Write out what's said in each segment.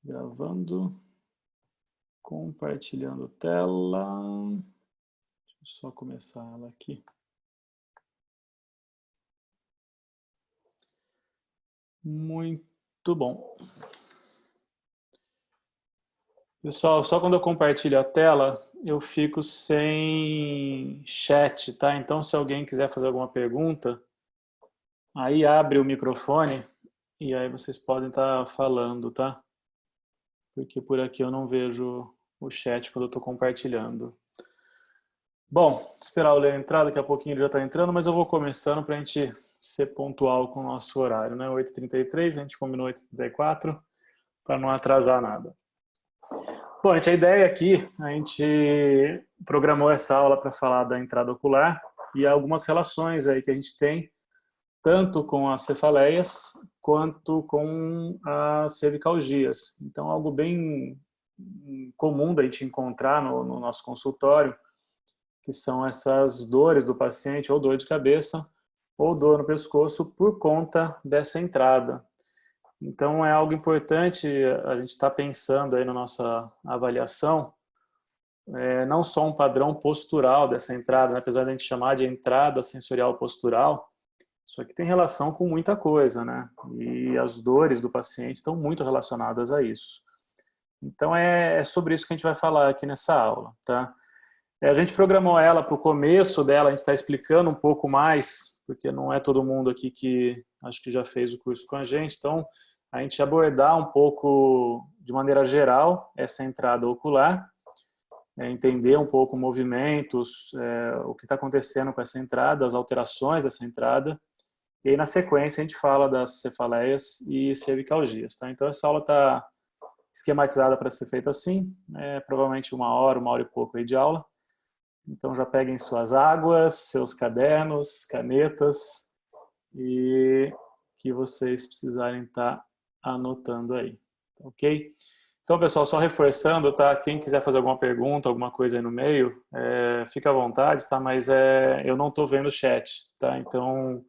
Gravando, compartilhando tela. Deixa eu só começar ela aqui. Muito bom. Pessoal, só quando eu compartilho a tela, eu fico sem chat, tá? Então, se alguém quiser fazer alguma pergunta, aí abre o microfone e aí vocês podem estar falando, tá? Porque por aqui eu não vejo o chat quando eu estou compartilhando. Bom, esperar o Léo entrar, daqui a pouquinho ele já está entrando, mas eu vou começando para a gente ser pontual com o nosso horário, né? 8h33, a gente combinou 8h34, para não atrasar nada. Bom, gente, a ideia aqui, a gente programou essa aula para falar da entrada ocular e algumas relações aí que a gente tem, tanto com as cefaleias quanto com as cervicalgias. Então, algo bem comum da gente encontrar no nosso consultório, que são essas dores do paciente, ou dor de cabeça, ou dor no pescoço, por conta dessa entrada. Então, é algo importante a gente estar pensando aí na nossa avaliação, não só um padrão postural dessa entrada, né? Apesar de a gente chamar de entrada sensorial postural, isso aqui tem relação com muita coisa, né? E as dores do paciente estão muito relacionadas a isso. Então, é sobre isso que a gente vai falar aqui nessa aula, tá? A gente programou ela para o começo dela, a gente está explicando um pouco mais, porque não é todo mundo aqui que acho que já fez o curso com a gente, então a gente abordar um pouco de maneira geral essa entrada ocular, entender um pouco movimentos, o que está acontecendo com essa entrada, as alterações dessa entrada, e aí na sequência a gente fala das cefaleias e cervicalgias, tá? Então essa aula está esquematizada para ser feita assim, provavelmente uma hora e pouco aí de aula. Então já peguem suas águas, seus cadernos, canetas e que vocês precisarem estar anotando aí, ok? Então, pessoal, só reforçando, tá? Quem quiser fazer alguma pergunta, alguma coisa aí no meio, fica à vontade, tá? Mas eu não estou vendo o chat, tá? Então,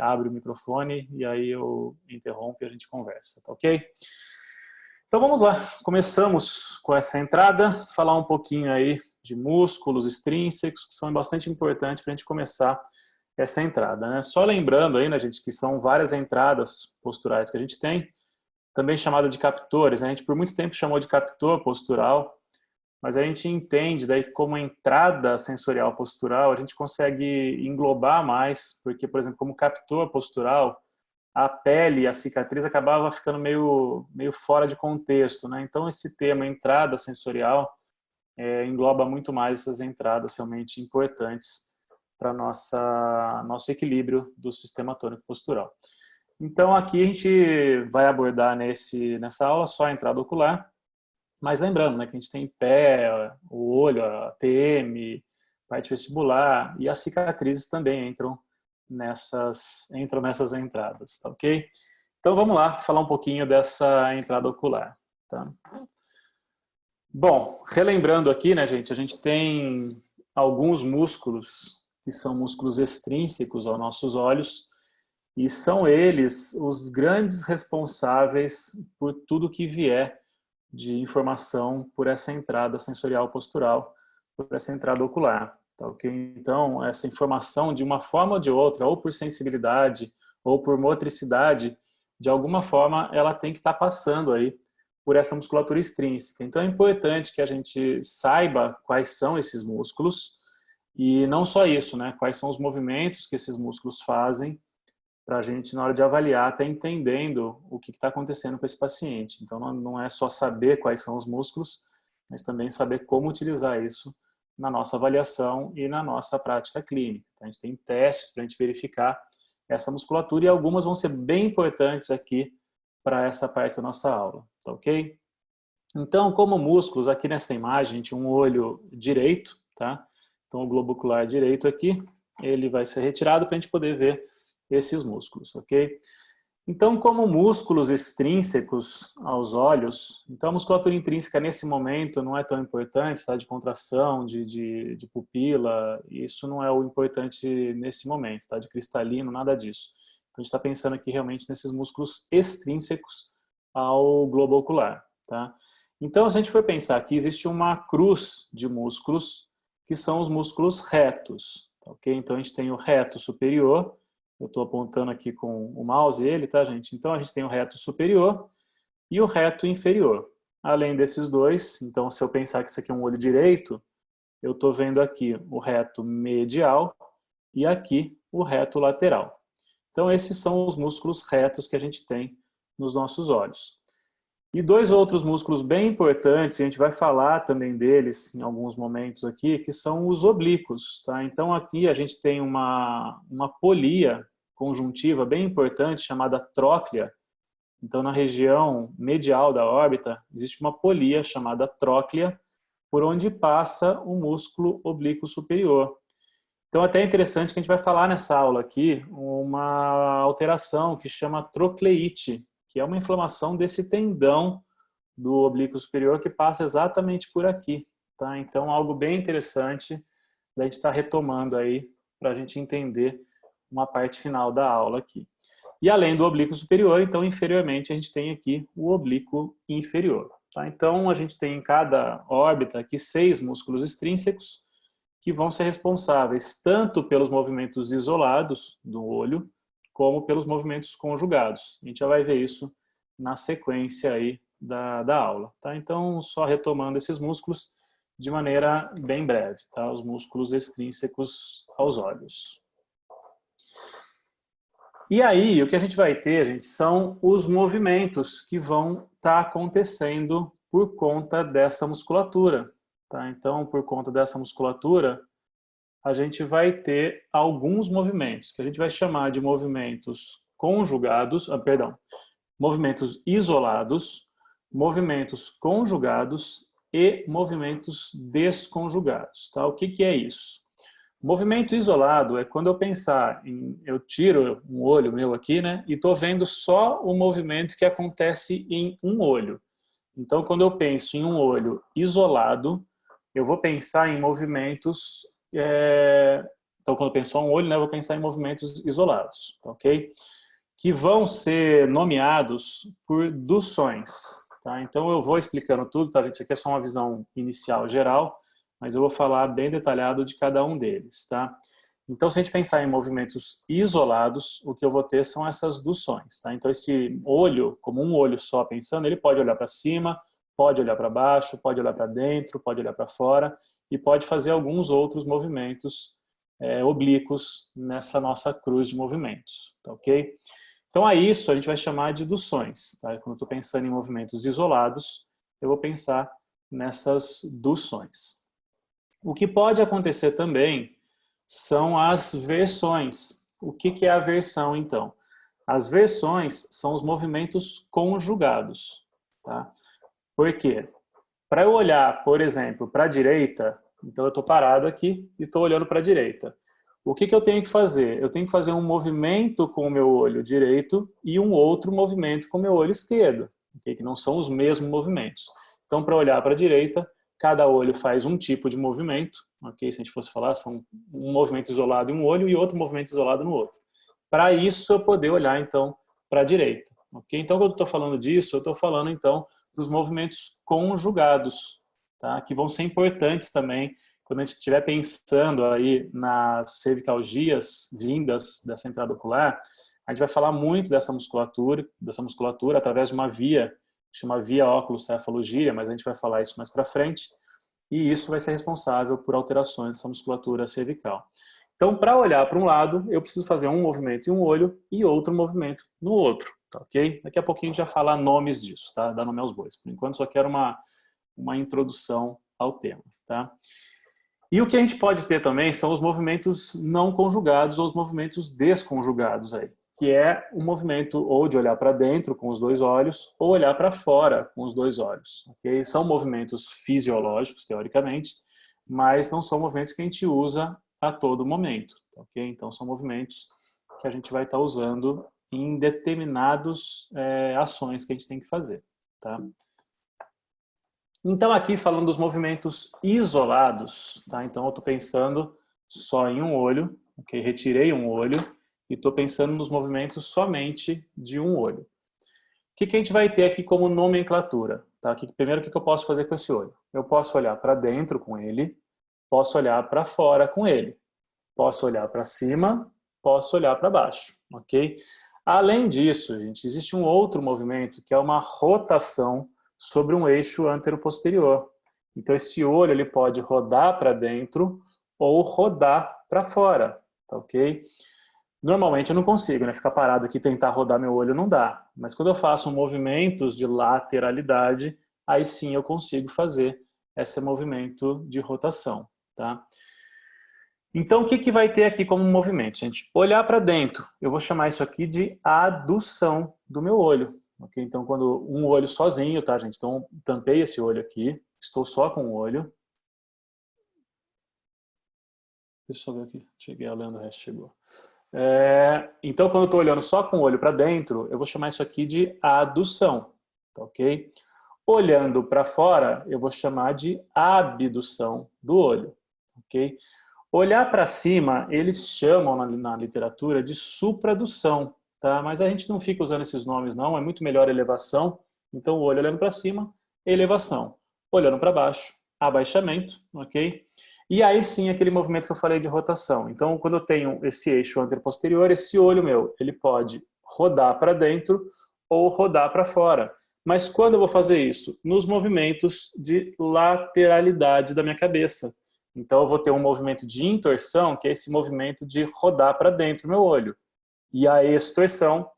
abre o microfone e aí eu interrompo e a gente conversa, tá ok? Então vamos lá, começamos com essa entrada, falar um pouquinho aí de músculos extrínsecos, que são bastante importantes para a gente começar essa entrada, né? Só lembrando aí, né, gente, que são várias entradas posturais que a gente tem, também chamada de captores, né? A gente por muito tempo chamou de captor postural, mas a gente entende daí que como entrada sensorial postural, a gente consegue englobar mais, porque, por exemplo, como captor postural, a pele e a cicatriz acabava ficando meio fora de contexto, né? Então esse tema entrada sensorial engloba muito mais essas entradas realmente importantes para nosso equilíbrio do sistema tônico postural. Então aqui a gente vai abordar nessa aula só a entrada ocular, mas lembrando, né, que a gente tem pé, o olho, a TM, parte vestibular e as cicatrizes também entram nessas entradas, tá ok? Então vamos lá falar um pouquinho dessa entrada ocular, tá? Bom, relembrando aqui, né, gente, a gente tem alguns músculos que são músculos extrínsecos aos nossos olhos e são eles os grandes responsáveis por tudo que vier de informação por essa entrada sensorial postural, por essa entrada ocular. Tá, okay? Então, essa informação, de uma forma ou de outra, ou por sensibilidade, ou por motricidade, de alguma forma, ela tem que estar passando aí por essa musculatura extrínseca. Então, é importante que a gente saiba quais são esses músculos, e não só isso, né? Quais são os movimentos que esses músculos fazem, para a gente, na hora de avaliar, estar entendendo o que está acontecendo com esse paciente. Então, não é só saber quais são os músculos, mas também saber como utilizar isso na nossa avaliação e na nossa prática clínica. Então, a gente tem testes para a gente verificar essa musculatura e algumas vão ser bem importantes aqui para essa parte da nossa aula, tá ok? Então, como músculos, aqui nessa imagem, a gente tem um olho direito, tá? Então, o globo ocular direito aqui, ele vai ser retirado para a gente poder ver esses músculos, ok? Então, como músculos extrínsecos aos olhos, então a musculatura intrínseca nesse momento não é tão importante, tá? De contração, de pupila, isso não é o importante nesse momento, tá? De cristalino, nada disso. Então, a gente está pensando aqui realmente nesses músculos extrínsecos ao globo ocular, tá? Então, se a gente for pensar aqui, existe uma cruz de músculos que são os músculos retos, tá, ok? Então, a gente tem o reto superior, eu estou apontando aqui com o mouse ele, tá, gente? Então, a gente tem o reto superior e o reto inferior. Além desses dois, então, se eu pensar que isso aqui é um olho direito, eu estou vendo aqui o reto medial e aqui o reto lateral. Então, esses são os músculos retos que a gente tem nos nossos olhos. E dois outros músculos bem importantes, a gente vai falar também deles em alguns momentos aqui, que são os oblíquos, tá? Então, aqui a gente tem uma polia conjuntiva bem importante chamada tróclea. Então, na região medial da órbita, existe uma polia chamada tróclea, por onde passa o músculo oblíquo superior. Então, até é interessante que a gente vai falar nessa aula aqui uma alteração que chama trocleite, que é uma inflamação desse tendão do oblíquo superior que passa exatamente por aqui, tá? Então, algo bem interessante da gente estar retomando aí para a gente entender uma parte final da aula aqui. E além do oblíquo superior, então, inferiormente, a gente tem aqui o oblíquo inferior, tá? Então, a gente tem em cada órbita aqui 6 músculos extrínsecos que vão ser responsáveis tanto pelos movimentos isolados do olho, como pelos movimentos conjugados. A gente já vai ver isso na sequência aí da aula, tá? Então, só retomando esses músculos de maneira bem breve, tá? Os músculos extrínsecos aos olhos. E aí, o que a gente vai ter, gente, são os movimentos que vão estar acontecendo por conta dessa musculatura, tá? Então, por conta dessa musculatura, a gente vai ter alguns movimentos, que a gente vai chamar de movimentos conjugados, movimentos isolados, movimentos conjugados e movimentos desconjugados, tá? O que é isso? Movimento isolado é quando eu pensar em, eu tiro um olho meu aqui, né, e estou vendo só o movimento que acontece em um olho. Então, quando eu penso em um olho isolado, eu vou pensar em movimentos. Então, quando eu penso só um olho, né, eu vou pensar em movimentos isolados, ok? Que vão ser nomeados por duções, tá? Então, eu vou explicando tudo, tá, gente? Aqui é só uma visão inicial geral, mas eu vou falar bem detalhado de cada um deles, tá? Então, se a gente pensar em movimentos isolados, o que eu vou ter são essas duções, tá? Então, esse olho, como um olho só pensando, ele pode olhar para cima, pode olhar para baixo, pode olhar para dentro, pode olhar para fora e pode fazer alguns outros movimentos oblíquos nessa nossa cruz de movimentos, tá, ok? Então, a isso a gente vai chamar de duções, tá? Quando eu estou pensando em movimentos isolados, eu vou pensar nessas duções. O que pode acontecer também são as versões. O que é a versão, então? As versões são os movimentos conjugados, tá? Por quê? Para eu olhar, por exemplo, para a direita, então eu estou parado aqui e estou olhando para a direita. O que eu tenho que fazer? Eu tenho que fazer um movimento com o meu olho direito e um outro movimento com o meu olho esquerdo, okay? Que não são os mesmos movimentos. Então, para olhar para a direita, cada olho faz um tipo de movimento, ok? Se a gente fosse falar, são um movimento isolado em um olho e outro movimento isolado no outro. Para isso, eu poder olhar, então, para a direita, ok? Então, quando eu estou falando disso, eu estou falando, então, dos movimentos conjugados, tá? Que vão ser importantes também quando a gente estiver pensando aí nas cervicalgias vindas dessa entrada ocular. A gente vai falar muito dessa musculatura através de uma via, que chama via óculo-cefalogíria, mas a gente vai falar isso mais para frente, e isso vai ser responsável por alterações dessa musculatura cervical. Então, para olhar para um lado, eu preciso fazer um movimento em um olho e outro movimento no outro, tá, ok? Daqui a pouquinho a gente vai falar nomes disso, tá? Dar nome aos bois. Por enquanto, só quero uma introdução ao tema, tá? E o que a gente pode ter também são os movimentos não conjugados ou os movimentos desconjugados aí, que é o movimento ou de olhar para dentro com os dois olhos ou olhar para fora com os dois olhos, ok? São movimentos fisiológicos, teoricamente, mas não são movimentos que a gente usa a todo momento, ok? Então, são movimentos que a gente vai estar usando em determinadas ações que a gente tem que fazer, tá? Então, aqui falando dos movimentos isolados, tá? Então, eu estou pensando só em um olho, ok? Retirei um olho e estou pensando nos movimentos somente de um olho. que a gente vai ter aqui como nomenclatura? Tá? Primeiro, o que eu posso fazer com esse olho? Eu posso olhar para dentro com ele, posso olhar para fora com ele, posso olhar para cima, posso olhar para baixo, ok? Além disso, gente, existe um outro movimento que é uma rotação sobre um eixo antero-posterior. Então, esse olho ele pode rodar para dentro ou rodar para fora, tá ok? Normalmente eu não consigo, né? Ficar parado aqui e tentar rodar meu olho não dá. Mas quando eu faço movimentos de lateralidade, aí sim eu consigo fazer esse movimento de rotação, tá? Então, o que vai ter aqui como movimento, gente? Olhar para dentro. Eu vou chamar isso aqui de adução do meu olho. Okay? Então, quando um olho sozinho, tá, gente? Então, tampei esse olho aqui. Estou só com o olho. Deixa eu ver aqui. Cheguei, a Leandro Resto chegou. Então, quando eu estou olhando só com o olho para dentro, eu vou chamar isso aqui de adução. Tá, ok? Olhando para fora, eu vou chamar de abdução do olho. Ok? Olhar para cima, eles chamam na literatura de supradução, tá? Mas a gente não fica usando esses nomes não, é muito melhor elevação. Então, o olho olhando para cima, elevação. Olhando para baixo, abaixamento, ok? E aí sim, aquele movimento que eu falei de rotação. Então, quando eu tenho esse eixo antero-posterior, esse olho meu, ele pode rodar para dentro ou rodar para fora. Mas quando eu vou fazer isso? Nos movimentos de lateralidade da minha cabeça. Então, eu vou ter um movimento de intorsão, que é esse movimento de rodar para dentro do meu olho. E a extorsão,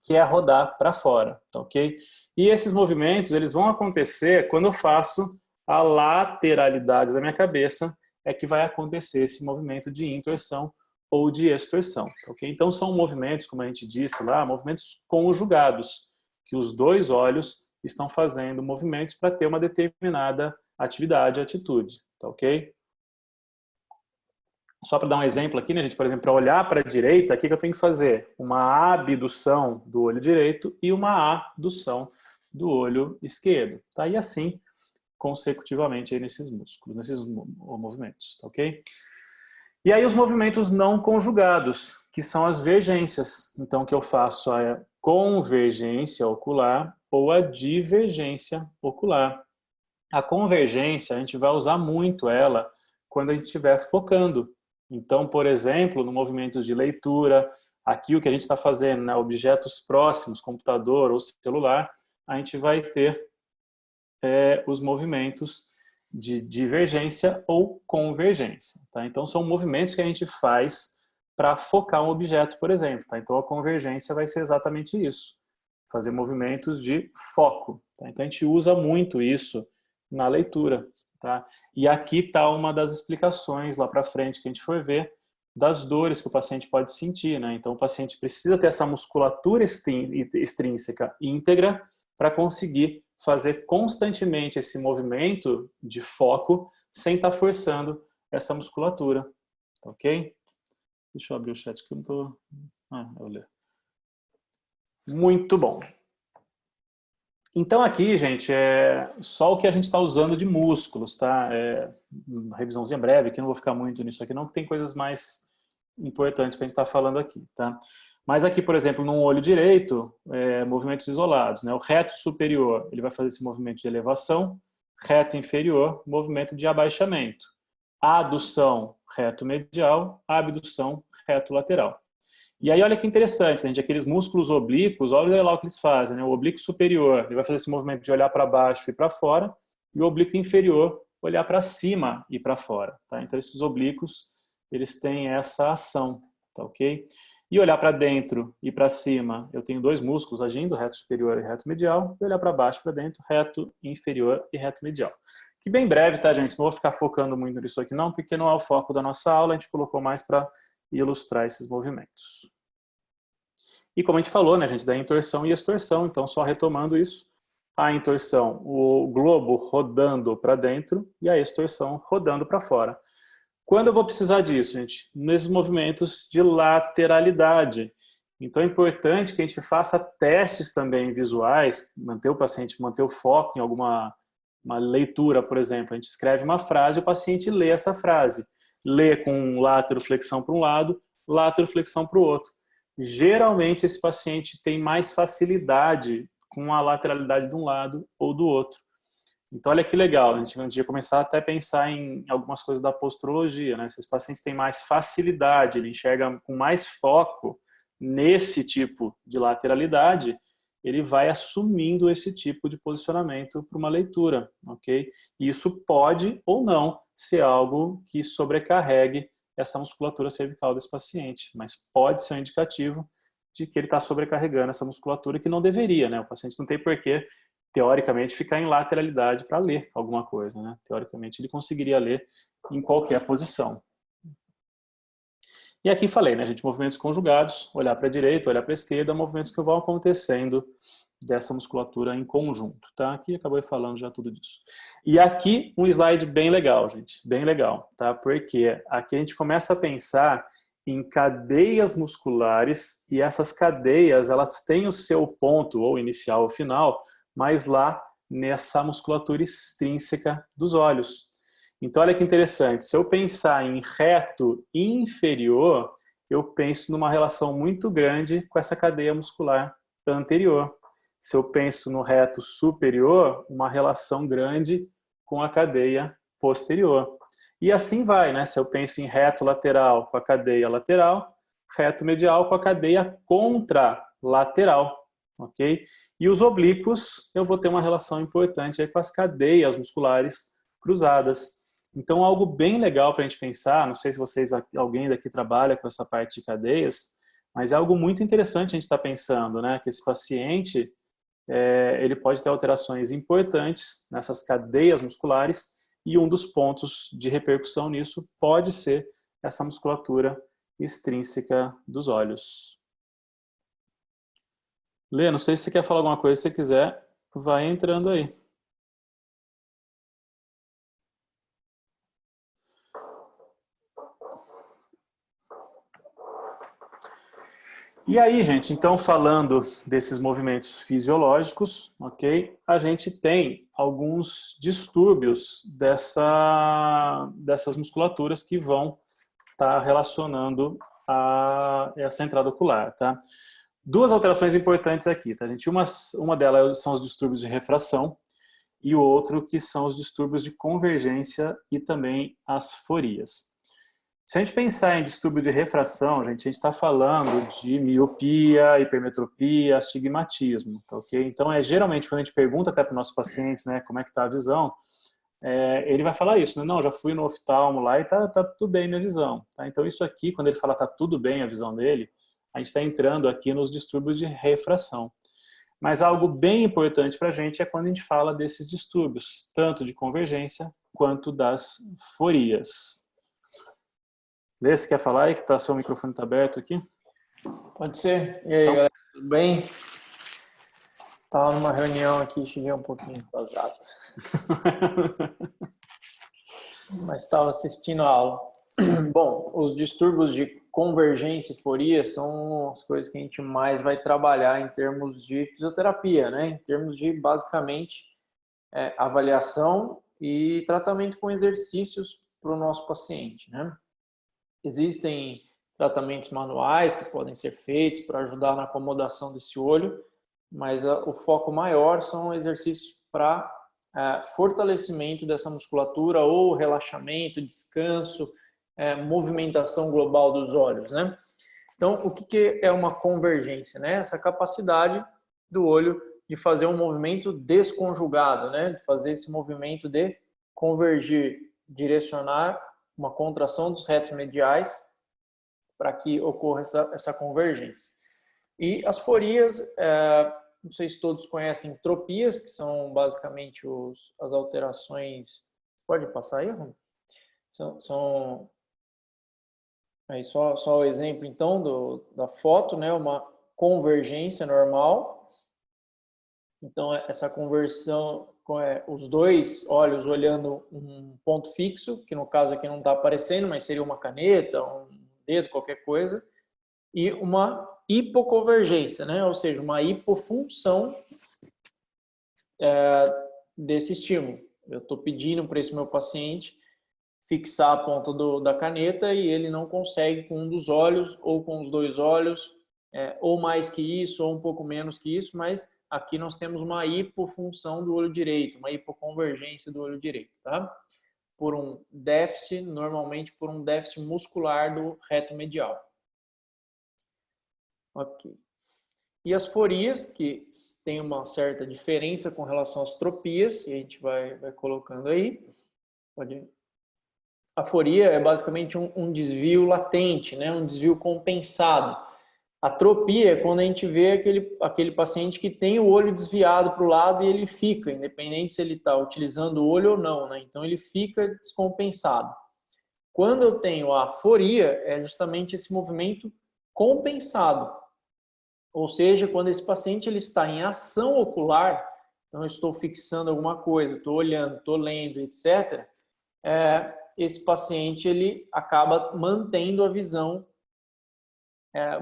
que é rodar para fora, tá ok? E esses movimentos, eles vão acontecer quando eu faço a lateralidade da minha cabeça, é que vai acontecer esse movimento de intorsão ou de extorsão, tá ok? Então, são movimentos, como a gente disse lá, movimentos conjugados, que os dois olhos estão fazendo movimentos para ter uma determinada atividade, atitude, tá ok? Só para dar um exemplo aqui, né, gente? Por exemplo, para olhar para a direita, o que eu tenho que fazer? Uma abdução do olho direito e uma adução do olho esquerdo. Tá? E assim, consecutivamente, aí nesses músculos, nesses movimentos. Tá, ok? E aí os movimentos não conjugados, que são as vergências. Então, o que eu faço é a convergência ocular ou a divergência ocular. A convergência, a gente vai usar muito ela quando a gente estiver focando. Então, por exemplo, no movimento de leitura, aqui o que a gente está fazendo, né, objetos próximos, computador ou celular, a gente vai ter os movimentos de divergência ou convergência. Tá? Então, são movimentos que a gente faz para focar um objeto, por exemplo. Tá? Então, a convergência vai ser exatamente isso, fazer movimentos de foco. Tá? Então, a gente usa muito isso na leitura. Tá? E aqui está uma das explicações lá para frente que a gente for ver das dores que o paciente pode sentir. Né? Então, o paciente precisa ter essa musculatura extrínseca íntegra para conseguir fazer constantemente esse movimento de foco sem estar forçando essa musculatura. Tá, ok? Deixa eu abrir o chat que eu não estou... eu leio. Muito bom. Então aqui, gente, é só o que a gente está usando de músculos, tá? Uma revisãozinha breve, que eu não vou ficar muito nisso aqui não, porque tem coisas mais importantes que a gente está falando aqui, tá? Mas aqui, por exemplo, no olho direito, movimentos isolados, né? O reto superior, ele vai fazer esse movimento de elevação, reto inferior, movimento de abaixamento. Adução, reto medial, abdução, reto lateral. E aí, olha que interessante, gente, aqueles músculos oblíquos, olha lá o que eles fazem, né? O oblíquo superior, ele vai fazer esse movimento de olhar para baixo e para fora, e o oblíquo inferior, olhar para cima e para fora, tá? Então, esses oblíquos, eles têm essa ação, tá ok? E olhar para dentro e para cima, eu tenho dois músculos agindo, reto superior e reto medial, e olhar para baixo e para dentro, reto inferior e reto medial. Que bem breve, tá, gente? Não vou ficar focando muito nisso aqui não, porque não é o foco da nossa aula, a gente colocou mais para ilustrar esses movimentos. E como a gente falou, né, gente, da intorsão e extorsão, então só retomando isso, a intorsão, o globo rodando para dentro e a extorsão rodando para fora. Quando eu vou precisar disso, gente? Nesses movimentos de lateralidade. Então é importante que a gente faça testes também visuais, manter o paciente, manter o foco em alguma leitura, por exemplo. A gente escreve uma frase e o paciente lê essa frase. Lê com lateroflexão para um lado, lateroflexão para o outro. Geralmente esse paciente tem mais facilidade com a lateralidade de um lado ou do outro. Então, olha que legal, a gente ia começar até a pensar em algumas coisas da posturologia, né? Se esse paciente tem mais facilidade, ele enxerga com mais foco nesse tipo de lateralidade, ele vai assumindo esse tipo de posicionamento para uma leitura, ok? E isso pode ou não ser algo que sobrecarregue essa musculatura cervical desse paciente, mas pode ser um indicativo de que ele está sobrecarregando essa musculatura que não deveria, né? O paciente não tem porquê, teoricamente, ficar em lateralidade para ler alguma coisa, né? Teoricamente, ele conseguiria ler em qualquer posição. E aqui falei, né, gente, movimentos conjugados, olhar para a direita, olhar para a esquerda, movimentos que vão acontecendo dessa musculatura em conjunto, tá? Aqui acabei falando já tudo disso. E aqui um slide bem legal, gente, bem legal, tá? Porque aqui a gente começa a pensar em cadeias musculares e essas cadeias, elas têm o seu ponto, ou inicial ou final, mas lá nessa musculatura extrínseca dos olhos. Então, olha que interessante, se eu pensar em reto inferior, eu penso numa relação muito grande com essa cadeia muscular anterior. Se eu penso no reto superior, uma relação grande com a cadeia posterior. E assim vai, né? Se eu penso em reto lateral com a cadeia lateral, reto medial com a cadeia contralateral, ok? E os oblíquos, eu vou ter uma relação importante aí com as cadeias musculares cruzadas. Então, algo bem legal para a gente pensar, não sei se vocês, alguém daqui trabalha com essa parte de cadeias, mas é algo muito interessante a gente estar pensando, né? Que esse paciente, ele pode ter alterações importantes nessas cadeias musculares e um dos pontos de repercussão nisso pode ser essa musculatura extrínseca dos olhos. Lê, não sei se você quer falar alguma coisa, se você quiser, vai entrando aí. E aí, gente, então falando desses movimentos fisiológicos, ok? A gente tem alguns distúrbios dessas musculaturas que vão estar relacionando a essa entrada ocular, tá? Duas alterações importantes aqui, tá, gente? Uma delas são os distúrbios de refração e o outro que são os distúrbios de convergência e também as forias. Se a gente pensar em distúrbio de refração, gente, a gente está falando de miopia, hipermetropia, astigmatismo, tá ok? Então, geralmente, quando a gente pergunta até para os nossos pacientes, né, como é que está a visão, ele vai falar isso, né? Não, já fui no oftalmo lá e tá tudo bem minha visão, tá? Então, isso aqui, quando ele fala tá tudo bem a visão dele, a gente está entrando aqui nos distúrbios de refração. Mas algo bem importante para a gente é quando a gente fala desses distúrbios, tanto de convergência quanto das forias. Lê, você quer falar aí que seu microfone está aberto aqui? Pode ser. E aí, então, galera, tudo bem? Estava numa reunião aqui, cheguei um pouquinho atrasado. Mas estava assistindo a aula. Bom, os distúrbios de convergência e foria são as coisas que a gente mais vai trabalhar em termos de fisioterapia, né? Em termos de, basicamente, avaliação e tratamento com exercícios para o nosso paciente, né? Existem tratamentos manuais que podem ser feitos para ajudar na acomodação desse olho, mas o foco maior são exercícios para fortalecimento dessa musculatura ou relaxamento, descanso, movimentação global dos olhos, né? Então, o que é uma convergência, né? Essa capacidade do olho de fazer um movimento desconjugado, né? De fazer esse movimento de convergir, direcionar uma contração dos retos mediais para que ocorra essa convergência. E as forias, não sei se todos conhecem tropias, que são basicamente as alterações... Pode passar aí, Ron? São aí só o exemplo, então, da foto, né? Uma convergência normal. Então, essa conversão, os dois olhos olhando um ponto fixo, que no caso aqui não está aparecendo, mas seria uma caneta, um dedo, qualquer coisa, e uma hipoconvergência, né? Ou seja, uma hipofunção desse estímulo. Eu estou pedindo para esse meu paciente fixar a ponta da caneta e ele não consegue com um dos olhos ou com os dois olhos, ou mais que isso, ou um pouco menos que isso, mas aqui nós temos uma hipofunção do olho direito, uma hipoconvergência do olho direito, tá? Por um déficit, normalmente por um déficit muscular do reto medial. Ok. E as forias, que tem uma certa diferença com relação às tropias, e a gente vai colocando aí. A foria é basicamente um desvio latente, né? Um desvio compensado. A tropia é quando a gente vê aquele paciente que tem o olho desviado para o lado e ele fica, independente se ele está utilizando o olho ou não, né? Então ele fica descompensado. Quando eu tenho a foria, é justamente esse movimento compensado. Ou seja, quando esse paciente ele está em ação ocular, então eu estou fixando alguma coisa, estou olhando, estou lendo, etc., esse paciente ele acaba mantendo a visão,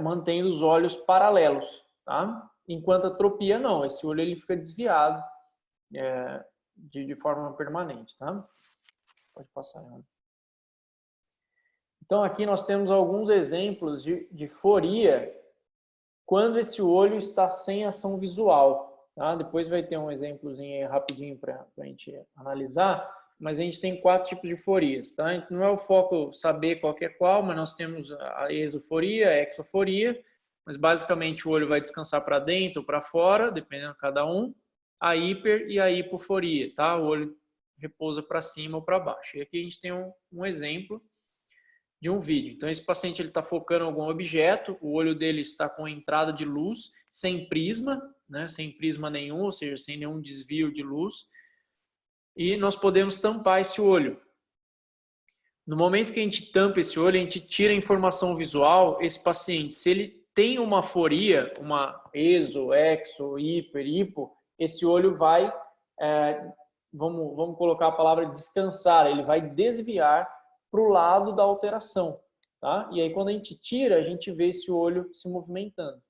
mantendo os olhos paralelos, tá? Enquanto a tropia não, esse olho ele fica desviado de forma permanente, tá? Pode passar. Então aqui nós temos alguns exemplos de foria quando esse olho está sem ação visual, tá? Depois vai ter um exemplozinho aí rapidinho para a gente analisar, mas a gente tem 4 tipos de forias, tá? Então, não é o foco saber qual que é qual, mas nós temos a esoforia, a exoforia, mas basicamente o olho vai descansar para dentro ou para fora, dependendo de cada um, a hiper e a hipoforia, tá? O olho repousa para cima ou para baixo. E aqui a gente tem um exemplo de um vídeo. Então esse paciente ele está focando em algum objeto, o olho dele está com entrada de luz, sem prisma, né? Sem prisma nenhum, ou seja, sem nenhum desvio de luz. E nós podemos tampar esse olho. No momento que a gente tampa esse olho, a gente tira a informação visual, esse paciente, se ele tem uma foria, uma exo, exo, hiper, hipo, esse olho vai, vamos colocar a palavra descansar, ele vai desviar para o lado da alteração, tá? E aí quando a gente tira, a gente vê esse olho se movimentando.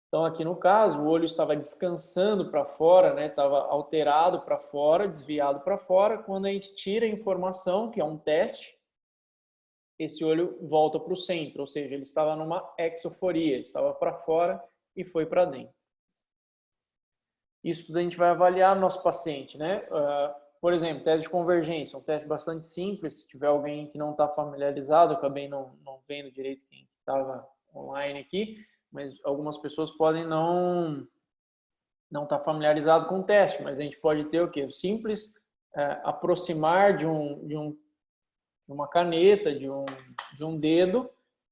Então aqui no caso, o olho estava descansando para fora, né? Estava alterado para fora, desviado para fora. Quando a gente tira a informação, que é um teste, esse olho volta para o centro, ou seja, ele estava numa exoforia, ele estava para fora e foi para dentro. Isso a gente vai avaliar no nosso paciente, né? Por exemplo, teste de convergência, um teste bastante simples. Se tiver alguém que não está familiarizado, eu acabei não vendo direito quem estava online aqui, mas algumas pessoas podem não estar familiarizado com o teste, mas a gente pode ter o quê? O simples aproximar de uma caneta, de um dedo,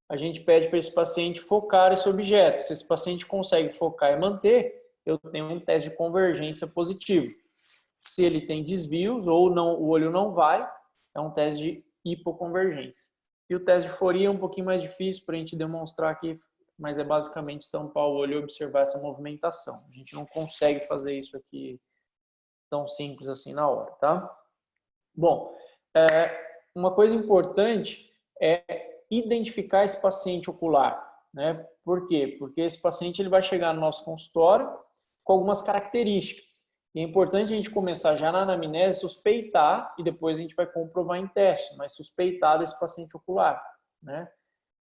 a gente pede para esse paciente focar esse objeto. Se esse paciente consegue focar e manter, eu tenho um teste de convergência positivo. Se ele tem desvios ou não, o olho não vai, é um teste de hipoconvergência. E o teste de foria é um pouquinho mais difícil para a gente demonstrar aqui, mas é basicamente tampar o olho e observar essa movimentação. A gente não consegue fazer isso aqui tão simples assim na hora, tá? Bom, uma coisa importante é identificar esse paciente ocular, né? Por quê? Porque esse paciente ele vai chegar no nosso consultório com algumas características. E é importante a gente começar já na anamnese, suspeitar, e depois a gente vai comprovar em teste, mas suspeitar desse paciente ocular, né?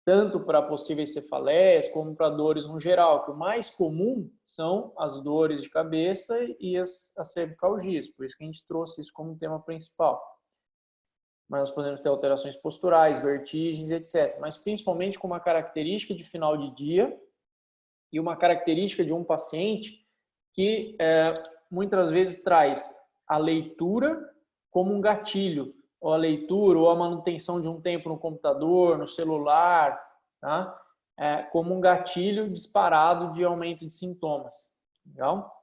Tanto para possíveis cefaleias, como para dores no geral, que o mais comum são as dores de cabeça e as cervicalgias, por isso que a gente trouxe isso como tema principal. Mas nós podemos ter alterações posturais, vertigens, etc. Mas principalmente com uma característica de final de dia e uma característica de um paciente que muitas vezes traz a leitura como um gatilho, ou a leitura, ou a manutenção de um tempo no computador, no celular, tá? Como um gatilho disparado de aumento de sintomas. Legal?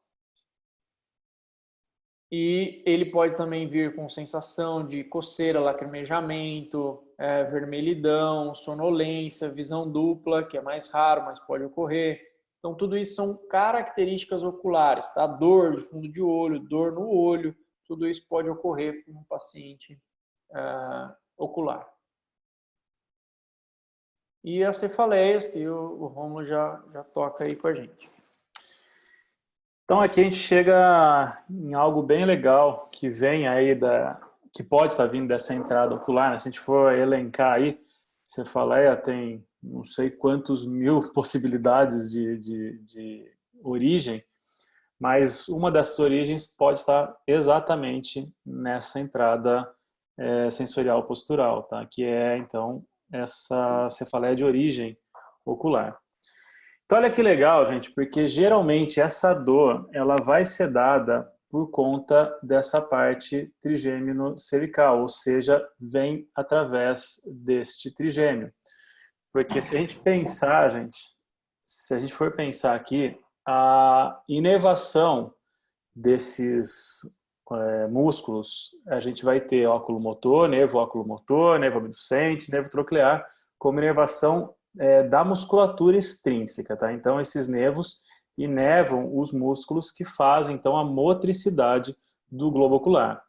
E ele pode também vir com sensação de coceira, lacrimejamento, vermelhidão, sonolência, visão dupla, que é mais raro, mas pode ocorrer. Então, tudo isso são características oculares, tá? Dor de fundo de olho, dor no olho, tudo isso pode ocorrer com um paciente ocular. E as cefaleias, que o Romulo já toca aí com a gente. Então aqui a gente chega em algo bem legal que vem aí que pode estar vindo dessa entrada ocular, né? Se a gente for elencar aí, cefaleia tem não sei quantos mil possibilidades de origem, mas uma dessas origens pode estar exatamente nessa entrada sensorial postural, tá? Que é, então, essa cefaleia de origem ocular. Então, olha que legal, gente, porque geralmente essa dor ela vai ser dada por conta dessa parte trigêmino cervical, ou seja, vem através deste trigêmeo. Porque se a gente pensar, gente, se a gente for pensar aqui, a inervação desses músculos, a gente vai ter oculomotor, nervo abducente, nervo troclear, como inervação da musculatura extrínseca, tá? Então, esses nervos inervam os músculos que fazem, então, a motricidade do globo ocular.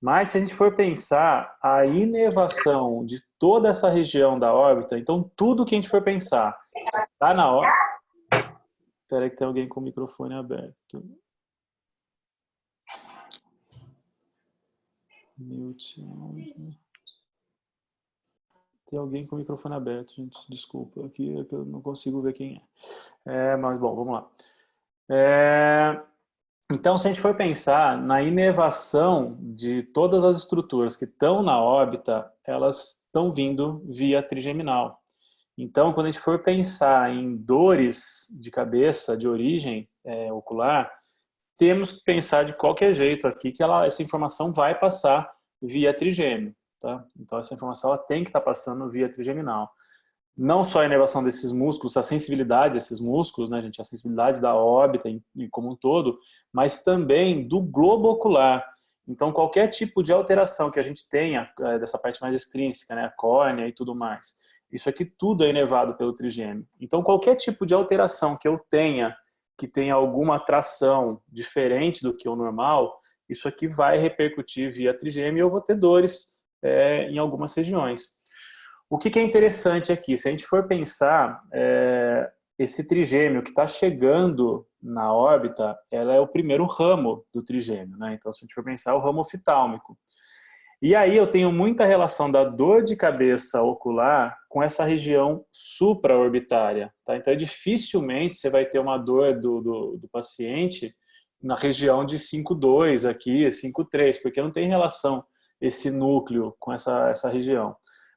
Mas, se a gente for pensar a inervação de toda essa região da órbita, então, tudo que a gente for pensar tá na órbita... Espera aí que tem alguém com o microfone aberto. Mute. Tem alguém com o microfone aberto, gente. Desculpa, aqui é que eu não consigo ver quem é. Mas, bom, vamos lá. Então, se a gente for pensar na inervação de todas as estruturas que estão na órbita, elas estão vindo via trigeminal. Então, quando a gente for pensar em dores de cabeça de origem ocular, temos que pensar de qualquer jeito aqui que essa informação vai passar via trigêmeo. Tá? Então, essa informação ela tem que estar passando via trigeminal. Não só a inervação desses músculos, a sensibilidade desses músculos, né, gente, a sensibilidade da órbita como um todo, mas também do globo ocular. Então, qualquer tipo de alteração que a gente tenha dessa parte mais extrínseca, né, a córnea e tudo mais, isso aqui tudo é inervado pelo trigêmeo. Então, qualquer tipo de alteração que eu tenha, que tenha alguma atração diferente do que o normal, isso aqui vai repercutir via trigêmeo e eu vou ter dores em algumas regiões. O que é interessante aqui, se a gente for pensar, esse trigêmeo que está chegando na órbita, ela é o primeiro ramo do trigêmeo, né? Então, se a gente for pensar, é o ramo oftalmico. E aí eu tenho muita relação da dor de cabeça ocular com essa região supraorbitária, tá? Então, dificilmente você vai ter uma dor do paciente na região de 5,2 aqui, 5,3, porque não tem relação esse núcleo com essa região.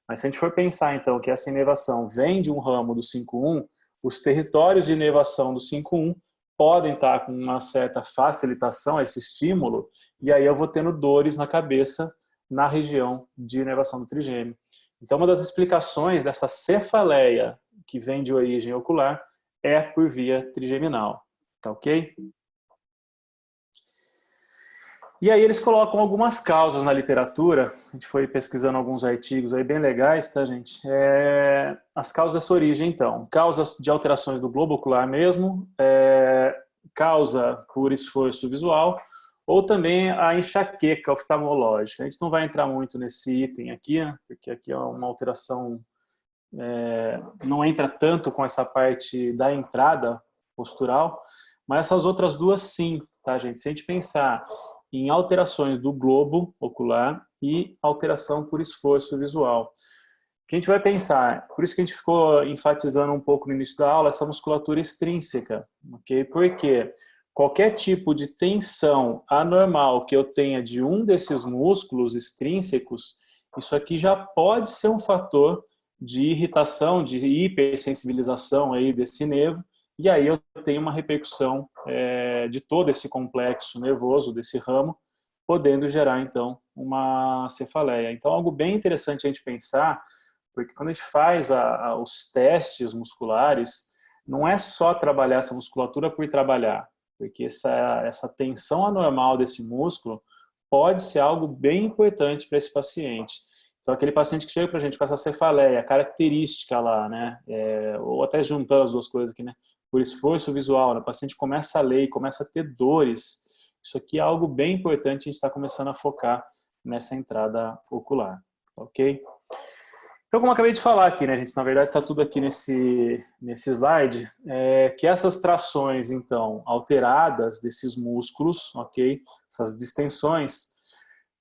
Mas se a gente for pensar, então, que essa inervação vem de um ramo do 5,1, os territórios de inervação do 5,1 podem estar com uma certa facilitação a esse estímulo, e aí eu vou tendo dores na cabeça na região de inervação do trigêmeo. Então, uma das explicações dessa cefaleia que vem de origem ocular é por via trigeminal, tá ok? E aí eles colocam algumas causas na literatura, a gente foi pesquisando alguns artigos aí bem legais, tá, gente? As causas dessa origem, então. Causas de alterações do globo ocular mesmo, causa por esforço visual, ou também a enxaqueca oftalmológica. A gente não vai entrar muito nesse item aqui, né, porque aqui é uma alteração, não entra tanto com essa parte da entrada postural, mas essas outras duas sim, tá, gente? Se a gente pensar em alterações do globo ocular e alteração por esforço visual. Que a gente vai pensar, por isso que a gente ficou enfatizando um pouco no início da aula, essa musculatura extrínseca, ok? Porque qualquer tipo de tensão anormal que eu tenha de um desses músculos extrínsecos, isso aqui já pode ser um fator de irritação, de hipersensibilização aí desse nervo, e aí eu tenho uma repercussão de todo esse complexo nervoso, desse ramo, podendo gerar, então, uma cefaleia. Então, algo bem interessante a gente pensar, porque quando a gente faz os testes musculares, não é só trabalhar essa musculatura por trabalhar, porque essa tensão anormal desse músculo pode ser algo bem importante para esse paciente. Então, aquele paciente que chega para a gente com essa cefaleia característica lá, né, ou até juntando as duas coisas aqui, né, por esforço visual, né, o paciente começa a ler e começa a ter dores, isso aqui é algo bem importante, a gente está começando a focar nessa entrada ocular, ok? Então, como eu acabei de falar aqui, né, gente, na verdade está tudo aqui nesse slide, que essas trações, então, alteradas desses músculos, ok? Essas distensões,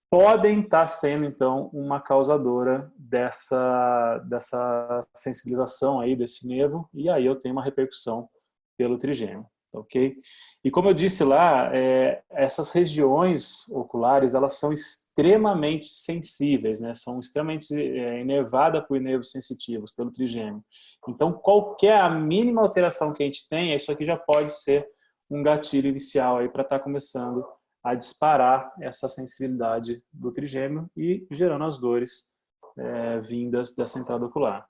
podem estar sendo, então, uma causadora dessa sensibilização aí desse nervo, e aí eu tenho uma repercussão pelo trigêmeo, tá ok? E como eu disse lá, essas regiões oculares, elas são extremamente sensíveis, né? São extremamente inervadas por nervos sensitivos, pelo trigêmeo. Então, a mínima alteração que a gente tem, isso aqui já pode ser um gatilho inicial aí para estar começando a disparar essa sensibilidade do trigêmeo e gerando as dores vindas dessa entrada ocular.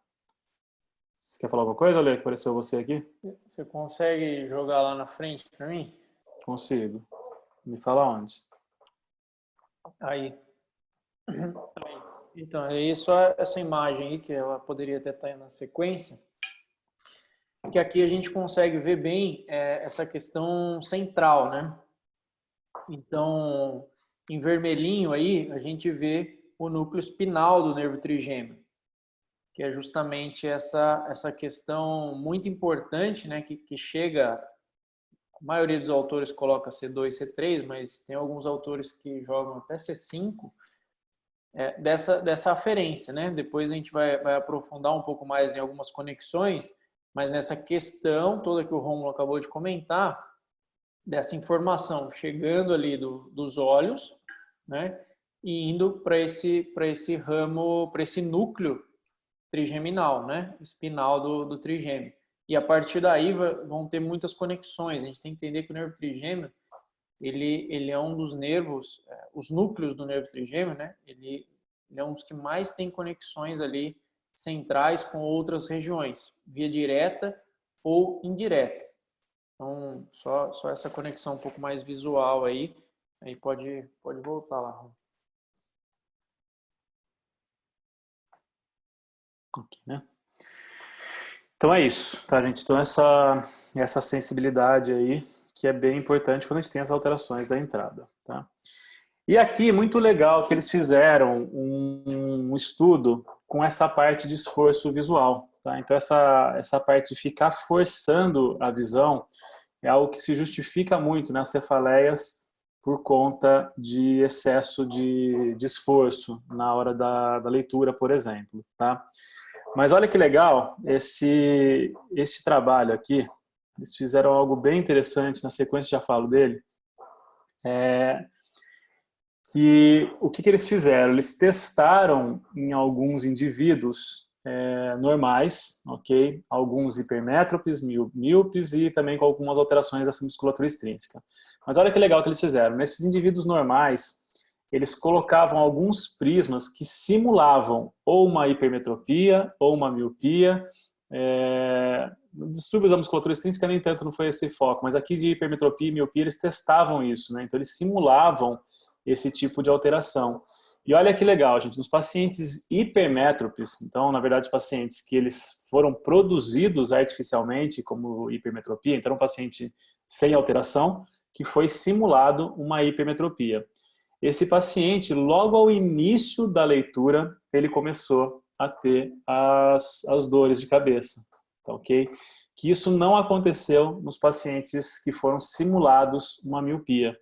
Você quer falar alguma coisa, Ale? Que apareceu você aqui? Você consegue jogar lá na frente para mim? Consigo. Me fala onde. Aí. Então, é só essa imagem aí, que ela poderia até estar na sequência, que aqui a gente consegue ver bem essa questão central, né? Então, em vermelhinho aí, a gente vê o núcleo espinal do nervo trigêmeo, que é justamente essa questão muito importante, né? Que chega, a maioria dos autores coloca C2, C3, mas tem alguns autores que jogam até C5, dessa aferência, né? Depois a gente vai aprofundar um pouco mais em algumas conexões, mas nessa questão toda que o Rômulo acabou de comentar, dessa informação chegando ali dos olhos, né? E indo para esse ramo, para esse núcleo trigeminal, né? Espinal do trigêmeo. E a partir daí vão ter muitas conexões. A gente tem que entender que o nervo trigêmeo ele é um dos nervos, os núcleos do nervo trigêmeo, né? Ele é um dos que mais tem conexões ali centrais com outras regiões, via direta ou indireta. Então, só essa conexão um pouco mais visual aí pode voltar lá. Aqui, né? Então é isso, tá, gente? Então essa sensibilidade aí, que é bem importante quando a gente tem as alterações da entrada, tá? E aqui, muito legal que eles fizeram um estudo com essa parte de esforço visual, tá? Então essa parte de ficar forçando a visão é algo que se justifica muito nas cefaleias por conta de excesso de esforço na hora da leitura, por exemplo, tá? Mas olha que legal, esse trabalho aqui, eles fizeram algo bem interessante, na sequência já falo dele, que o que eles fizeram? Eles testaram em alguns indivíduos normais, ok? Alguns hipermétropes, míopes e também com algumas alterações dessa musculatura extrínseca. Mas olha que legal que eles fizeram. Nesses indivíduos normais, eles colocavam alguns prismas que simulavam ou uma hipermetropia ou uma miopia. Distúrbios da musculatura extrínseca nem tanto não foi esse foco, mas aqui de hipermetropia e miopia eles testavam isso, né? Então eles simulavam esse tipo de alteração. E olha que legal, gente, nos pacientes hipermétropes, então, na verdade, os pacientes que eles foram produzidos artificialmente como hipermetropia, então um paciente sem alteração, que foi simulado uma hipermetropia. Esse paciente, logo ao início da leitura, ele começou a ter as dores de cabeça, tá ok? Que isso não aconteceu nos pacientes que foram simulados uma miopia.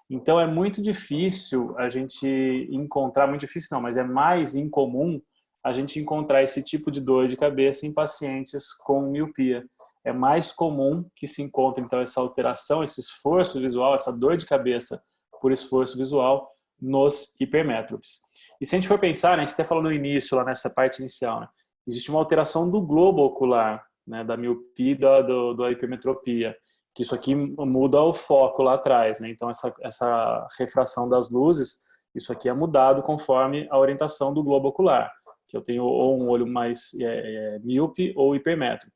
Então é muito difícil a gente encontrar, muito difícil não, mas é mais incomum a gente encontrar esse tipo de dor de cabeça em pacientes com miopia. É mais comum que se encontre então essa alteração, esse esforço visual, essa dor de cabeça por esforço visual nos hipermétropes. E se a gente for pensar, né, a gente até falou no início, lá nessa parte inicial, né, existe uma alteração do globo ocular, né, da miopia e da hipermetropia, que isso aqui muda o foco lá atrás, né? Então essa refração das luzes, isso aqui é mudado conforme a orientação do globo ocular, que eu tenho ou um olho mais míope ou hipermétrope.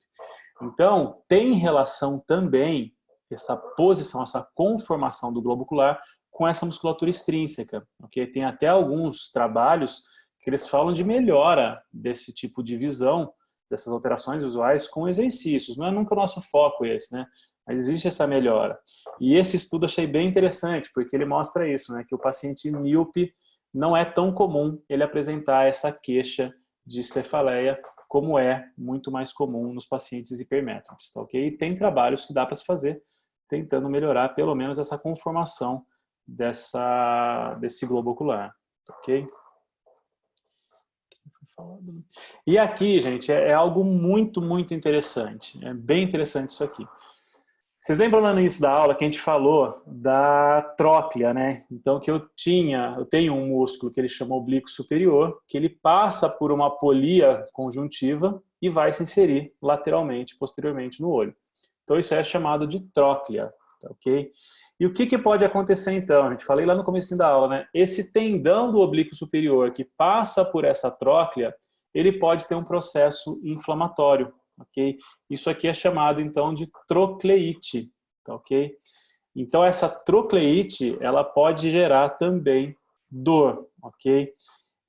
Então tem relação também essa posição, essa conformação do globo ocular com essa musculatura extrínseca, ok? Tem até alguns trabalhos que eles falam de melhora desse tipo de visão, dessas alterações visuais com exercícios. Não é nunca o nosso foco esse, né? Mas existe essa melhora. E esse estudo achei bem interessante, porque ele mostra isso, né? Que o paciente míope não é tão comum ele apresentar essa queixa de cefaleia, como é muito mais comum nos pacientes hipermétropes, tá ok? E tem trabalhos que dá para se fazer tentando melhorar pelo menos essa conformação desse globo ocular, ok? E aqui, gente, é algo muito, muito interessante. É bem interessante isso aqui. Vocês lembram no início da aula que a gente falou da tróclea, né? Então, que eu tenho um músculo que ele chama oblíquo superior, que ele passa por uma polia conjuntiva e vai se inserir lateralmente, posteriormente no olho. Então, isso é chamado de tróclea, tá, ok? E o que pode acontecer então? A gente falei lá no começo da aula, né? Esse tendão do oblíquo superior que passa por essa tróclea, ele pode ter um processo inflamatório, ok? Isso aqui é chamado, então, de trocleite, tá, ok? Então, essa trocleite, ela pode gerar também dor, ok?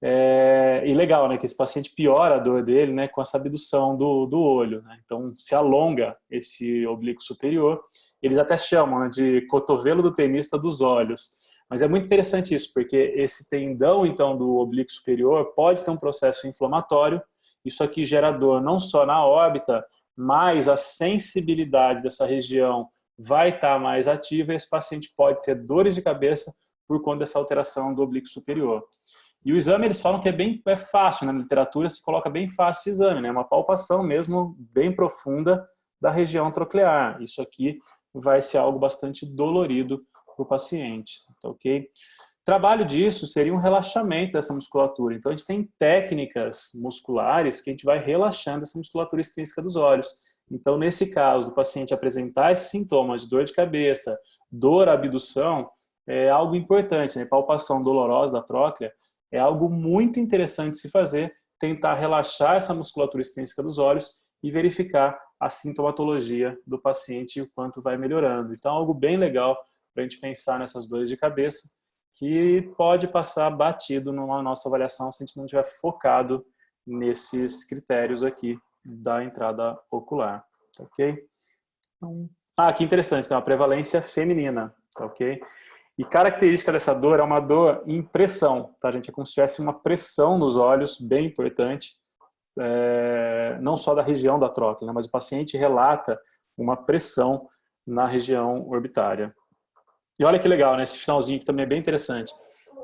E legal, né, que esse paciente piora a dor dele, né, com essa abdução do olho, né? Então, se alonga esse oblíquo superior. Eles até chamam, né, de cotovelo do tenista dos olhos. Mas é muito interessante isso, porque esse tendão, então, do oblíquo superior pode ter um processo inflamatório. Isso aqui gera dor não só na órbita, mas a sensibilidade dessa região vai estar mais ativa e esse paciente pode ter dores de cabeça por conta dessa alteração do oblíquo superior. E o exame, eles falam que é fácil, né? Na literatura se coloca bem fácil esse exame, né? Uma palpação mesmo bem profunda da região troclear. Isso aqui vai ser algo bastante dolorido para o paciente, tá, ok? Trabalho disso seria um relaxamento dessa musculatura. Então, a gente tem técnicas musculares que a gente vai relaxando essa musculatura extrínseca dos olhos. Então, nesse caso, do paciente apresentar esses sintomas de dor de cabeça, dor, abdução, é algo importante, né? Palpação dolorosa da tróclea é algo muito interessante de se fazer, tentar relaxar essa musculatura extrínseca dos olhos e verificar a sintomatologia do paciente e o quanto vai melhorando. Então, algo bem legal para a gente pensar nessas dores de cabeça, que pode passar batido numa nossa avaliação se a gente não estiver focado nesses critérios aqui da entrada ocular, tá, ok? Que interessante, tem uma prevalência feminina, tá, ok? E característica dessa dor é uma dor em pressão, tá, gente? É como se tivesse uma pressão nos olhos, bem importante, não só da região da tróclea, né, mas o paciente relata uma pressão na região orbitária. E olha que legal, né? Esse finalzinho que também é bem interessante.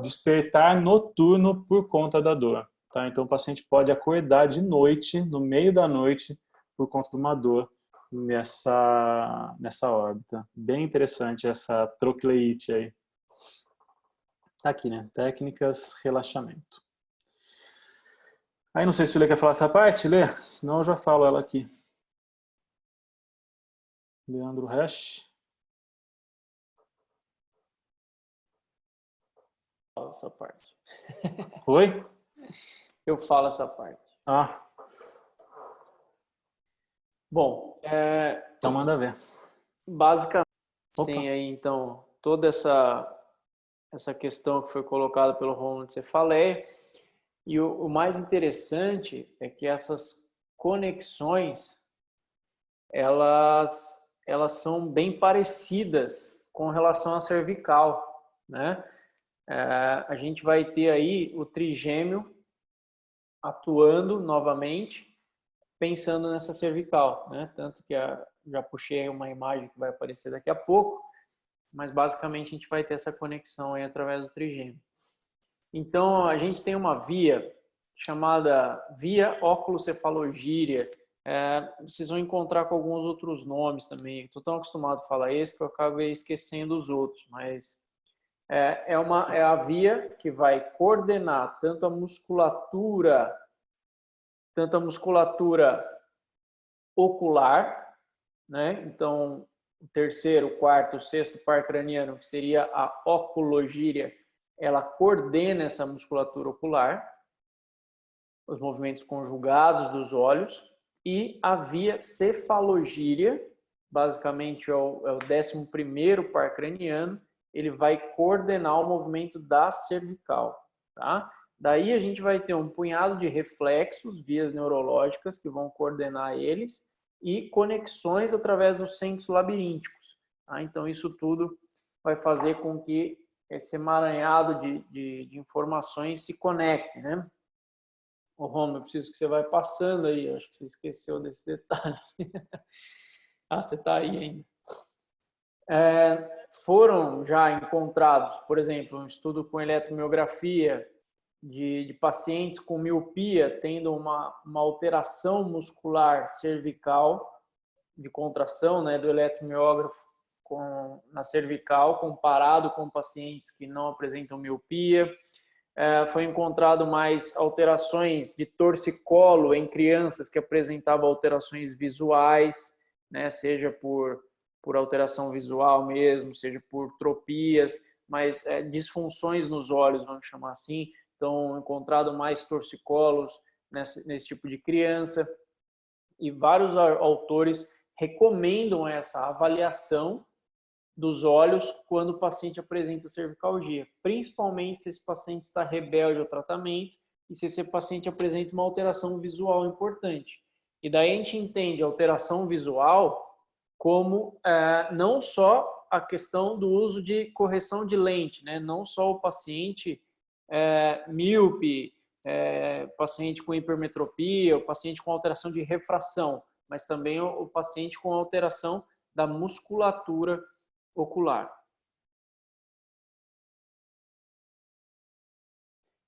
Despertar noturno por conta da dor. Tá? Então, o paciente pode acordar de noite, no meio da noite, por conta de uma dor nessa órbita. Bem interessante essa trocleite aí. Aqui, né? Técnicas, relaxamento. Aí, não sei se o Lê quer falar essa parte, Lê? Senão eu já falo ela aqui. Leandro Resch. Essa parte. Oi? Eu falo essa parte. Bom, então manda ver. Basicamente, tem aí então toda essa questão que foi colocada pelo Romulo de cefaleia. E o mais interessante é que essas conexões, elas são bem parecidas com relação à cervical, né? A gente vai ter aí o trigêmeo atuando novamente, pensando nessa cervical, né? Tanto que já puxei uma imagem que vai aparecer daqui a pouco, mas basicamente a gente vai ter essa conexão aí através do trigêmeo. Então, a gente tem uma via chamada via oculocefalogírea. Vocês vão encontrar com alguns outros nomes também. Estou tão acostumado a falar esse que eu acabei esquecendo os outros, mas é a via que vai coordenar tanto a musculatura ocular, né? Então, o terceiro, o quarto, o sexto par craniano, que seria a oculogírea, ela coordena essa musculatura ocular, os movimentos conjugados dos olhos, e a via cefalogírea, basicamente é o 11º par craniano, ele vai coordenar o movimento da cervical, tá? Daí a gente vai ter um punhado de reflexos, vias neurológicas que vão coordenar eles e conexões através dos centros labirínticos, tá? Então isso tudo vai fazer com que esse emaranhado de informações se conecte, né? Ô, Romulo, eu preciso que você vai passando aí, eu acho que você esqueceu desse detalhe. Você está aí ainda. Foram já encontrados, por exemplo, um estudo com eletromiografia de pacientes com miopia tendo uma alteração muscular cervical de contração, né, do eletromiógrafo na cervical, comparado com pacientes que não apresentam miopia. Foi encontrado mais alterações de torcicolo em crianças que apresentavam alterações visuais, né, seja por alteração visual mesmo, seja por tropias, mas disfunções nos olhos, vamos chamar assim. Então, encontrado mais torcicolos nesse tipo de criança. E vários autores recomendam essa avaliação dos olhos quando o paciente apresenta cervicalgia, principalmente se esse paciente está rebelde ao tratamento e se esse paciente apresenta uma alteração visual importante. E daí a gente entende a alteração visual como não só a questão do uso de correção de lente, né? Não só o paciente míope, paciente com hipermetropia, o paciente com alteração de refração, mas também o paciente com alteração da musculatura ocular.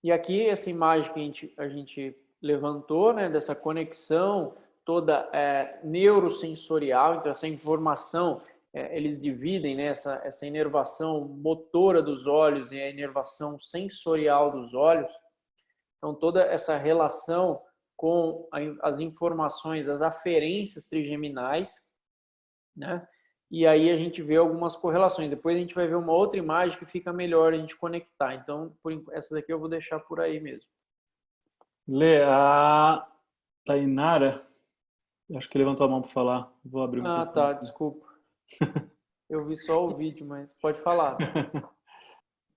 E aqui essa imagem que a gente levantou, né, dessa conexão toda neurosensorial, então essa informação, eles dividem, né, essa inervação motora dos olhos e a inervação sensorial dos olhos. Então toda essa relação com as informações, as aferências trigeminais, né? E aí a gente vê algumas correlações. Depois a gente vai ver uma outra imagem que fica melhor a gente conectar. Então, essa daqui eu vou deixar por aí mesmo. Lê, a Tainara, acho que levantou a mão para falar. Vou abrir o microfone. Tá, desculpa. Eu vi só o vídeo, mas pode falar.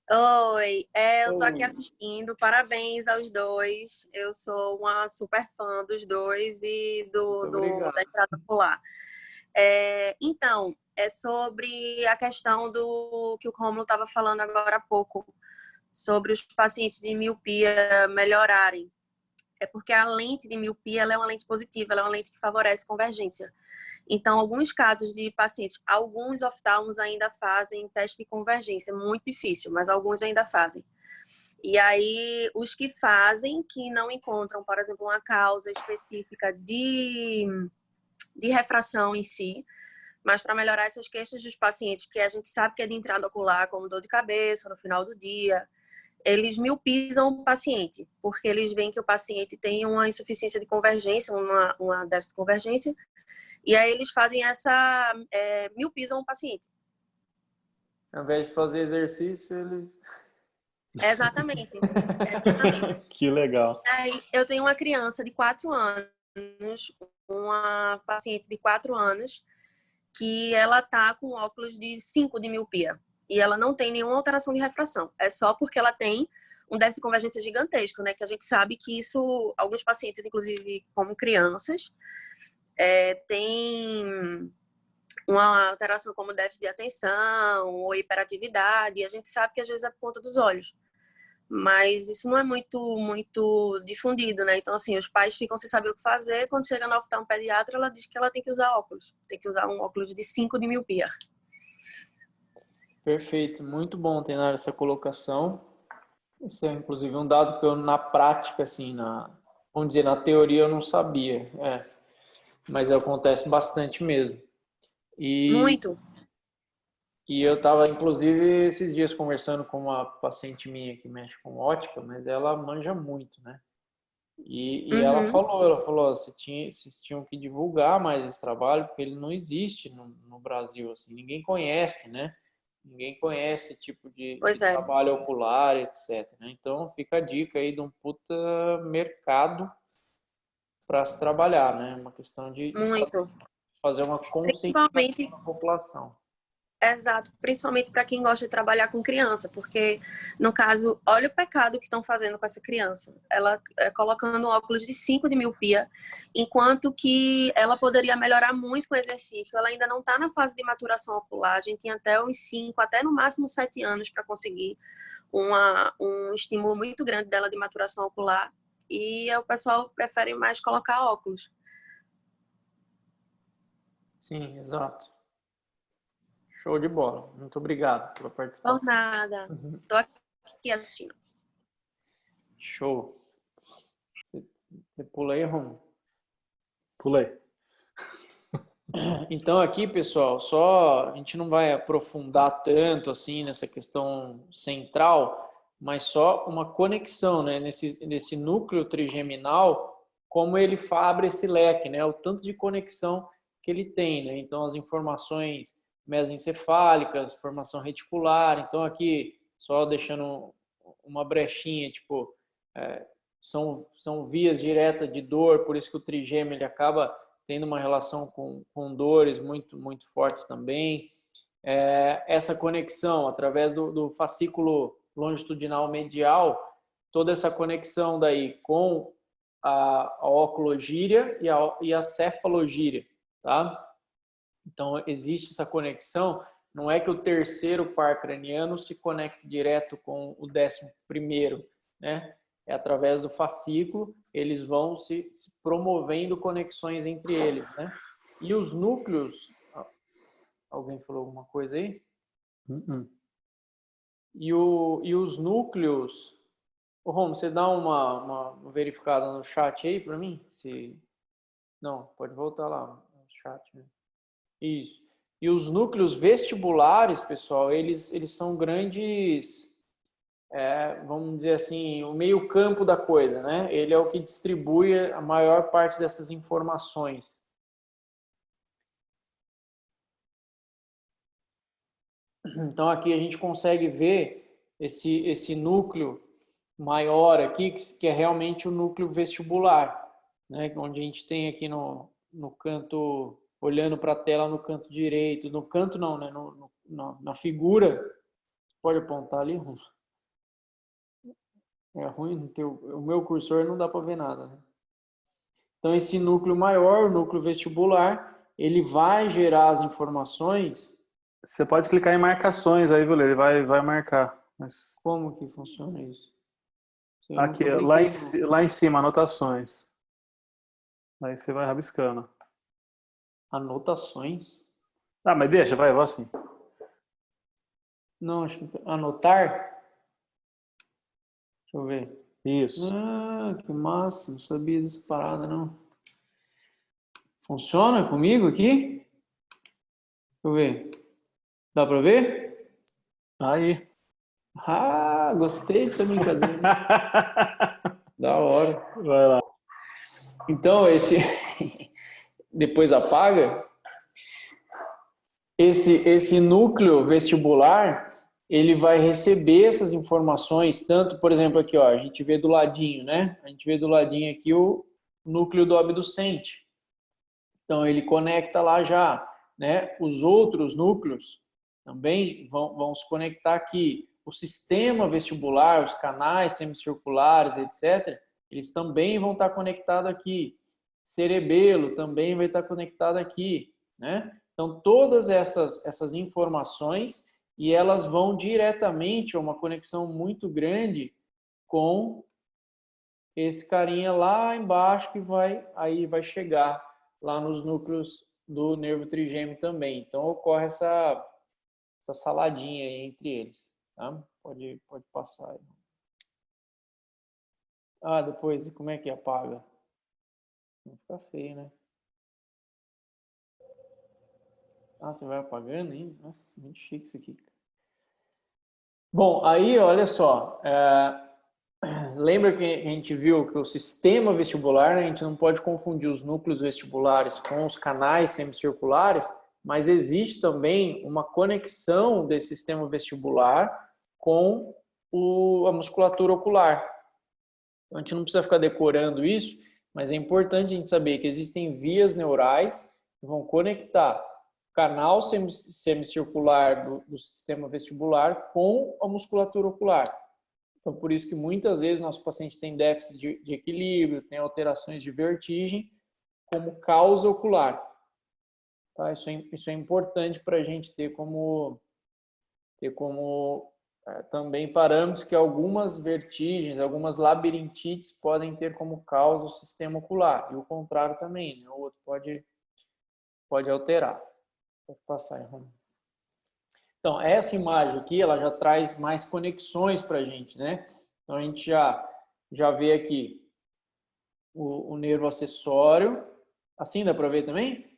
Oi, eu tô aqui assistindo, parabéns aos dois. Eu sou uma super fã dos dois e da entrada ocular. Então, é sobre a questão do que o Rômulo estava falando agora há pouco, sobre os pacientes de miopia melhorarem. É porque a lente de miopia ela é uma lente positiva, ela é uma lente que favorece convergência. Então, alguns casos de pacientes, alguns oftalmos ainda fazem teste de convergência, é muito difícil, mas alguns ainda fazem. E aí, os que fazem, que não encontram, por exemplo, uma causa específica de refração em si, mas para melhorar essas queixas dos pacientes, que a gente sabe que é de entrada ocular, como dor de cabeça no final do dia, eles miopizam o paciente, porque eles veem que o paciente tem uma insuficiência de convergência, uma déficit de convergência, e aí eles fazem essa... miopizam o paciente. Ao invés de fazer exercício, eles... Exatamente. Que legal. Aí, eu tenho uma criança de 4 anos, uma paciente de 4 anos, que ela tá com óculos de 5 de miopia. E ela não tem nenhuma alteração de refração. É só porque ela tem um déficit de convergência gigantesco, né? Que a gente sabe que isso, alguns pacientes, inclusive como crianças, tem uma alteração como déficit de atenção ou hiperatividade. E a gente sabe que às vezes é por conta dos olhos. Mas isso não é muito difundido, né? Então, assim, os pais ficam sem saber o que fazer. Quando chega no oftalmo pediatra, ela diz que ela tem que usar óculos. Tem que usar um óculos de 5 de miopia. Perfeito. Muito bom ter essa colocação. Isso é, inclusive, um dado que eu, na prática, assim, vamos dizer, na teoria eu não sabia. Mas acontece bastante mesmo. Muito. E eu estava, inclusive, esses dias conversando com uma paciente minha que mexe com ótica, mas ela manja muito, né? E ela falou, vocês tinham que divulgar mais esse trabalho, porque ele não existe no Brasil, assim, ninguém conhece, né? Ninguém conhece esse tipo de trabalho ocular, etc. Né? Então, fica a dica aí de um puta mercado para se trabalhar, né? Uma questão de fazer uma conscientização da população. Exato, principalmente para quem gosta de trabalhar com criança, porque, no caso, olha o pecado que estão fazendo com essa criança. Ela colocando um óculos de 5 de miopia, enquanto que ela poderia melhorar muito com o exercício. Ela ainda não está na fase de maturação ocular, a gente tem até uns 5, até no máximo 7 anos para conseguir um estímulo muito grande dela de maturação ocular, e o pessoal prefere mais colocar óculos. Sim, exato. Show de bola. Muito obrigado pela participação. Por nada. Estou aqui assistindo. Show. Você pula aí, Rom? Pulei. Então aqui, pessoal, só a gente não vai aprofundar tanto assim nessa questão central, mas só uma conexão, né, nesse núcleo trigeminal, como ele abre esse leque, né, o tanto de conexão que ele tem, né? Então as informações mesencefálicas, formação reticular. Então aqui só deixando uma brechinha, tipo, são vias diretas de dor, por isso que o trigêmeo ele acaba tendo uma relação com dores muito fortes também. Essa conexão através do fascículo longitudinal medial, toda essa conexão daí com a oculogíria e a cefalogíria, tá? Então, existe essa conexão, não é que o terceiro par craniano se conecte direto com o 11º, né? É através do fascículo, eles vão se promovendo conexões entre eles, né? E os núcleos... Alguém falou alguma coisa aí? E os núcleos... Ô, Romo, você dá uma verificada no chat aí para mim? Não, pode voltar lá no chat, né? Isso. E os núcleos vestibulares, pessoal, eles são grandes, vamos dizer assim, o meio campo da coisa, né? Ele é o que distribui a maior parte dessas informações. Então aqui a gente consegue ver esse núcleo maior aqui, que é realmente o núcleo vestibular, né? Onde a gente tem aqui no canto, olhando para a tela no canto direito, no canto não, né? Na figura, pode apontar ali, é ruim, o meu cursor não dá para ver nada, né? Então esse núcleo maior, o núcleo vestibular, ele vai gerar as informações. Você pode clicar em marcações aí, viu? Ele vai marcar. Mas... Como que funciona isso? Aqui, lá em cima, anotações. Aí você vai rabiscando. Anotações? Ah, mas deixa, vai assim. Não, acho que anotar. Deixa eu ver. Isso. Ah, que massa, não sabia dessa parada, não. Funciona comigo aqui? Deixa eu ver. Dá pra ver? Aí. Ah, gostei dessa brincadeira. Da hora. Vai lá. Então, depois apaga. Esse núcleo vestibular, ele vai receber essas informações, tanto, por exemplo, aqui, ó, a gente vê do ladinho, né? A gente vê do ladinho aqui o núcleo do abducente. Então, ele conecta lá já, né? Os outros núcleos também vão se conectar aqui. O sistema vestibular, os canais semicirculares, etc., eles também vão estar conectados aqui. Cerebelo também vai estar conectado aqui, né? Então, todas essas informações, e elas vão diretamente a uma conexão muito grande com esse carinha lá embaixo que vai chegar lá nos núcleos do nervo trigêmeo também. Então, ocorre essa saladinha aí entre eles. Tá? Pode passar aí. Ah, depois, como é que apaga? Vai ficar feio, né? Ah, você vai apagando, hein? Nossa, muito chique isso aqui. Bom, aí, olha só. Lembra que a gente viu que o sistema vestibular, né, a gente não pode confundir os núcleos vestibulares com os canais semicirculares, mas existe também uma conexão desse sistema vestibular com a musculatura ocular. Então, a gente não precisa ficar decorando isso, mas é importante a gente saber que existem vias neurais que vão conectar o canal semicircular do sistema vestibular com a musculatura ocular. Então, por isso que muitas vezes nosso paciente tem déficit de equilíbrio, tem alterações de vertigem como causa ocular. Tá? Isso é importante para a gente ter como também parâmetros que algumas vertigens, algumas labirintites podem ter como causa o sistema ocular. E o contrário também, né? O outro pode alterar. Pode passar, Rony. Então, essa imagem aqui, ela já traz mais conexões para a gente, né? Então, a gente já vê aqui o nervo acessório. Assim dá para ver também?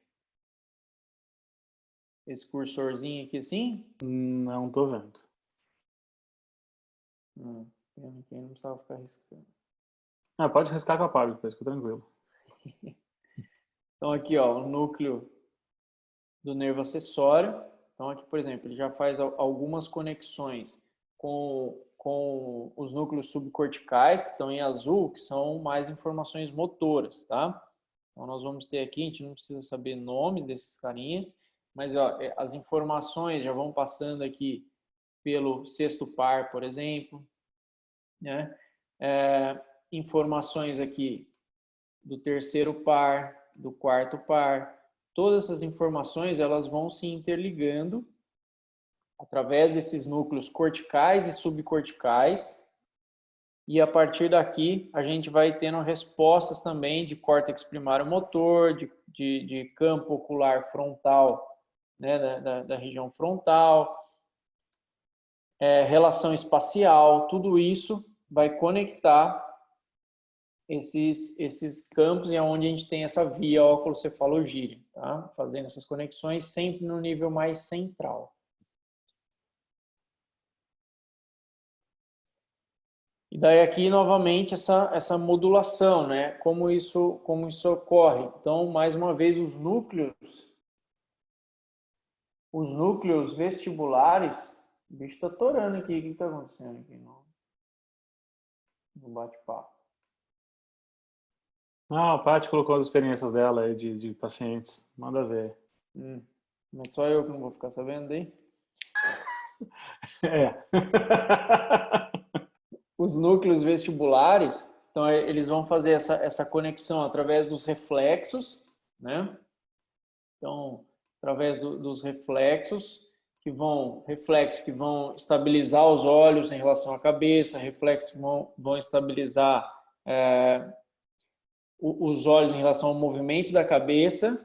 esse cursorzinho aqui assim? Não tô vendo. Pena que não precisava ficar riscando. Pode riscar que eu apago depois, fica tranquilo. Então aqui, ó, o núcleo do nervo acessório. Então aqui, por exemplo, ele já faz algumas conexões com os núcleos subcorticais, que estão em azul, que são mais informações motoras, tá? Então nós vamos ter aqui, a gente não precisa saber nomes desses carinhas, mas ó, as informações já vão passando aqui pelo sexto par, por exemplo, né? Informações aqui do terceiro par, do quarto par. Todas essas informações elas vão se interligando através desses núcleos corticais e subcorticais, e a partir daqui a gente vai tendo respostas também de córtex primário motor, de campo ocular frontal, né, da região frontal, relação espacial, tudo isso vai conectar esses campos e é onde a gente tem essa via óculo-cefalogíria, tá? Fazendo essas conexões sempre no nível mais central. E daí aqui, novamente, essa modulação, né? Como isso ocorre. Então, mais uma vez, os núcleos vestibulares... O bicho está atorando aqui. O que está acontecendo aqui no bate-papo? A Paty colocou as experiências dela aí de pacientes. Manda ver. Mas só eu que não vou ficar sabendo daí? Os núcleos vestibulares, então eles vão fazer essa conexão através dos reflexos, né? Então, através dos reflexos que vão estabilizar os olhos em relação à cabeça, reflexos que vão estabilizar os olhos em relação ao movimento da cabeça,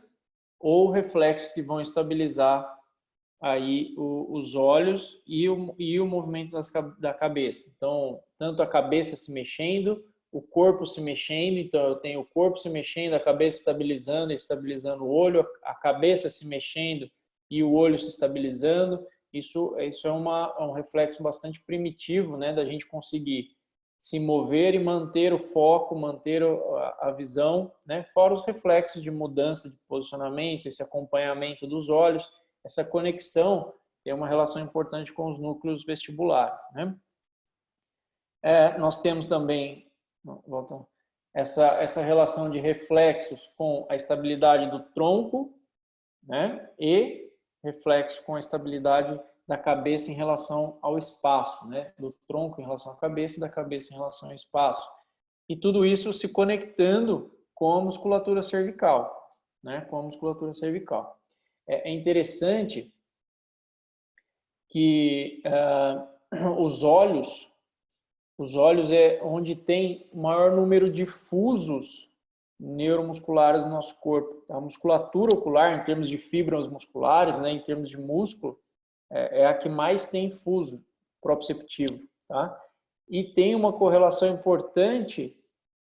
ou reflexos que vão estabilizar aí os olhos e o movimento da cabeça. Então, tanto a cabeça se mexendo, o corpo se mexendo, então eu tenho o corpo se mexendo, a cabeça estabilizando e estabilizando o olho, a cabeça se mexendo e o olho se estabilizando. Isso é um reflexo bastante primitivo, né, da gente conseguir se mover e manter o foco, manter a visão, né, fora os reflexos de mudança de posicionamento, esse acompanhamento dos olhos. Essa conexão tem uma relação importante com os núcleos vestibulares, né? Nós temos também essa relação de reflexos com a estabilidade do tronco, né? E reflexo com a estabilidade da cabeça em relação ao espaço, né? Do tronco em relação à cabeça e da cabeça em relação ao espaço. E tudo isso se conectando com a musculatura cervical, né? Com a musculatura cervical. É interessante que os olhos é onde tem o maior número de fusos neuromusculares no nosso corpo. A musculatura ocular, em termos de fibras musculares, né, em termos de músculo, é a que mais tem fuso proprioceptivo, tá? E tem uma correlação importante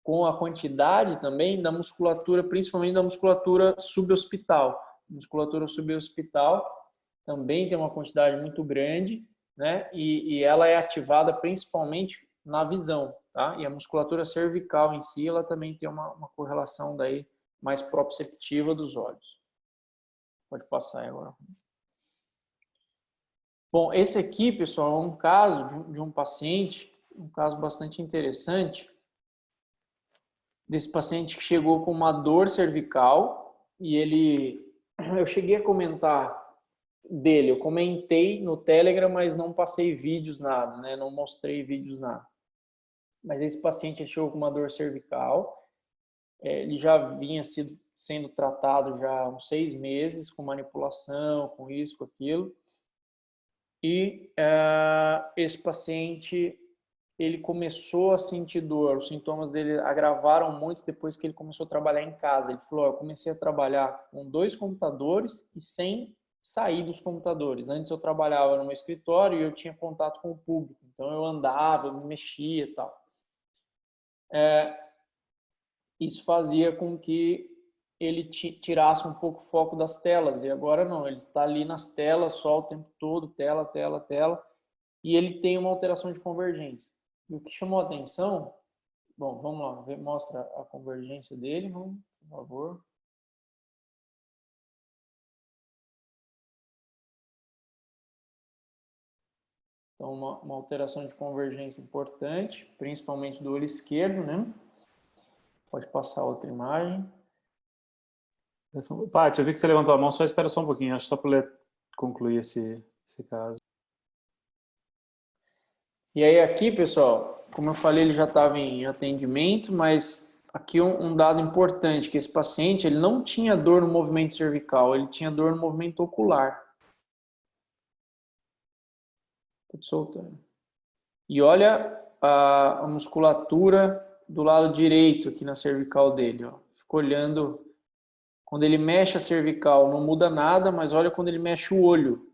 com a quantidade também da musculatura, principalmente da musculatura suboccipital. Musculatura suboccipital também tem uma quantidade muito grande, né? E ela é ativada principalmente na visão, tá? E a musculatura cervical em si, ela também tem uma correlação daí mais proprioceptiva dos olhos. Pode passar aí agora. Bom, esse aqui, pessoal, é um caso de um paciente, um caso bastante interessante, desse paciente que chegou com uma dor cervical e eu cheguei a comentar dele, eu comentei no Telegram, mas não passei vídeos, nada, né? Não mostrei vídeos, nada. Mas esse paciente chegou com uma dor cervical, ele já vinha sendo tratado já há uns 6 meses, com manipulação, com isso, com aquilo, e esse paciente, ele começou a sentir dor, os sintomas dele agravaram muito depois que ele começou a trabalhar em casa. Ele falou, eu comecei a trabalhar com 2 computadores e sem sair dos computadores. Antes eu trabalhava no meu escritório e eu tinha contato com o público, então eu andava, eu me mexia e tal. Isso fazia com que ele tirasse um pouco o foco das telas, e agora não, ele está ali nas telas só o tempo todo, tela, tela, tela, e ele tem uma alteração de convergência. E o que chamou a atenção, bom, vamos lá, mostra a convergência dele, por favor. Então, uma alteração de convergência importante, principalmente do olho esquerdo, né? Pode passar outra imagem. Paty, eu vi que você levantou a mão, só espera só um pouquinho, acho só para concluir esse caso. E aí aqui, pessoal, como eu falei, ele já estava em atendimento, mas aqui um dado importante, que esse paciente ele não tinha dor no movimento cervical, ele tinha dor no movimento ocular. Pode soltar. E olha a musculatura do lado direito aqui na cervical dele, ó. Fica olhando. Quando ele mexe a cervical não muda nada, mas olha quando ele mexe o olho.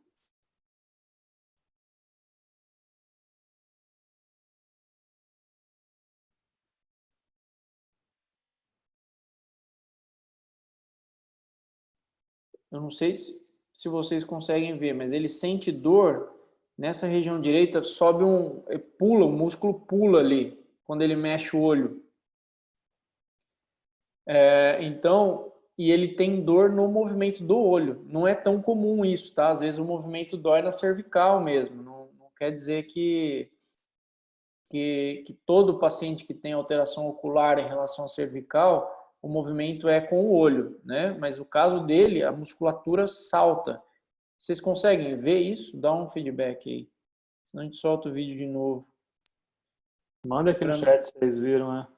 Eu não sei se vocês conseguem ver, mas ele sente dor nessa região direita, sobe pula, o músculo pula ali, quando ele mexe o olho. Então, e ele tem dor no movimento do olho. Não é tão comum isso, tá? Às vezes o movimento dói na cervical mesmo. Não quer dizer que todo paciente que tem alteração ocular em relação à cervical, o movimento é com o olho, né? Mas o caso dele, a musculatura salta. Vocês conseguem ver isso? Dá um feedback aí. Senão a gente solta o vídeo de novo. Manda aqui no chat se vocês viram, né?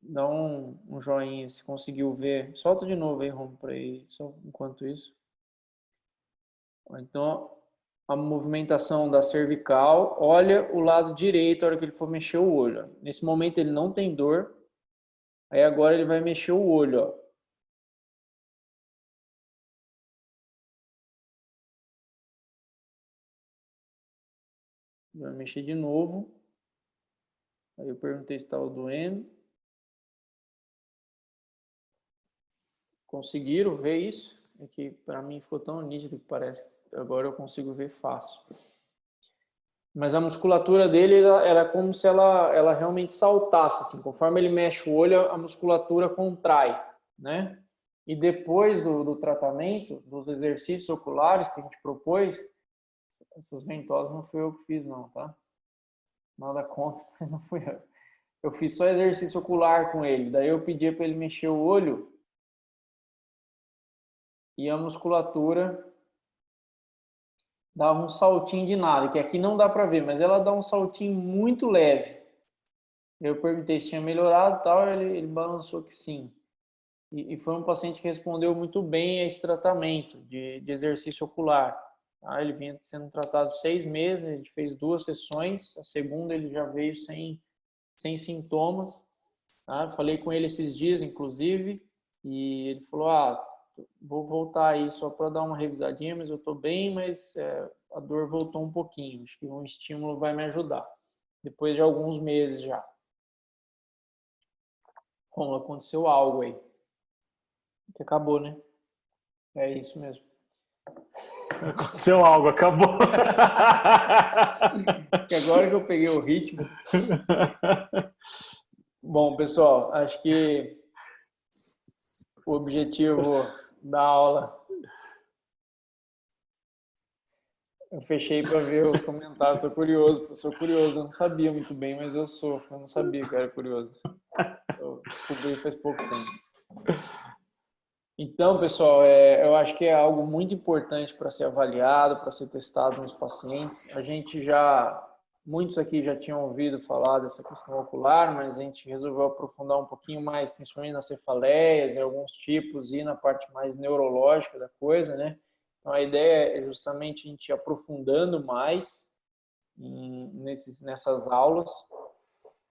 Dá um joinha se conseguiu ver. Solta de novo aí, Romo, para aí, só enquanto isso. Então, a movimentação da cervical, olha o lado direito, a hora que ele for mexer o olho. Nesse momento ele não tem dor. Aí agora ele vai mexer o olho, ó. Vai mexer de novo. Aí eu perguntei se estava doendo. Conseguiram ver isso? É que para mim ficou tão nítido que parece. Agora eu consigo ver fácil. Mas a musculatura dele era como se ela realmente saltasse. Assim. Conforme ele mexe o olho, a musculatura contrai, né? E depois do tratamento, dos exercícios oculares que a gente propôs, essas ventosas não fui eu que fiz não, tá? Nada contra, mas não fui eu. Eu fiz só exercício ocular com ele. Daí eu pedi para ele mexer o olho e a musculatura dava um saltinho de nada, que aqui não dá para ver, mas ela dá um saltinho muito leve. Eu perguntei se tinha melhorado e tal, ele balançou que sim. E foi um paciente que respondeu muito bem a esse tratamento de exercício ocular. Tá? Ele vinha sendo tratado 6 meses, a gente fez 2 sessões, a segunda ele já veio sem sintomas. Tá? Falei com ele esses dias, inclusive, e ele falou, vou voltar aí só para dar uma revisadinha, mas eu estou bem, mas a dor voltou um pouquinho, acho que um estímulo vai me ajudar. Depois de alguns meses já. Bom, aconteceu algo aí. Que acabou, né? É isso mesmo. Aconteceu algo, acabou. Que agora que eu peguei o ritmo. Bom, pessoal, acho que o objetivo da aula... Eu fechei para ver os comentários, estou curioso, eu sou curioso, eu não sabia muito bem, mas eu não sabia que eu era curioso. Eu descobri faz pouco tempo. Então, pessoal, eu acho que é algo muito importante para ser avaliado, para ser testado nos pacientes. Muitos aqui já tinham ouvido falar dessa questão ocular, mas a gente resolveu aprofundar um pouquinho mais, principalmente nas cefaleias, em alguns tipos e na parte mais neurológica da coisa, né? Então, a ideia é justamente a gente ir aprofundando mais nessas aulas.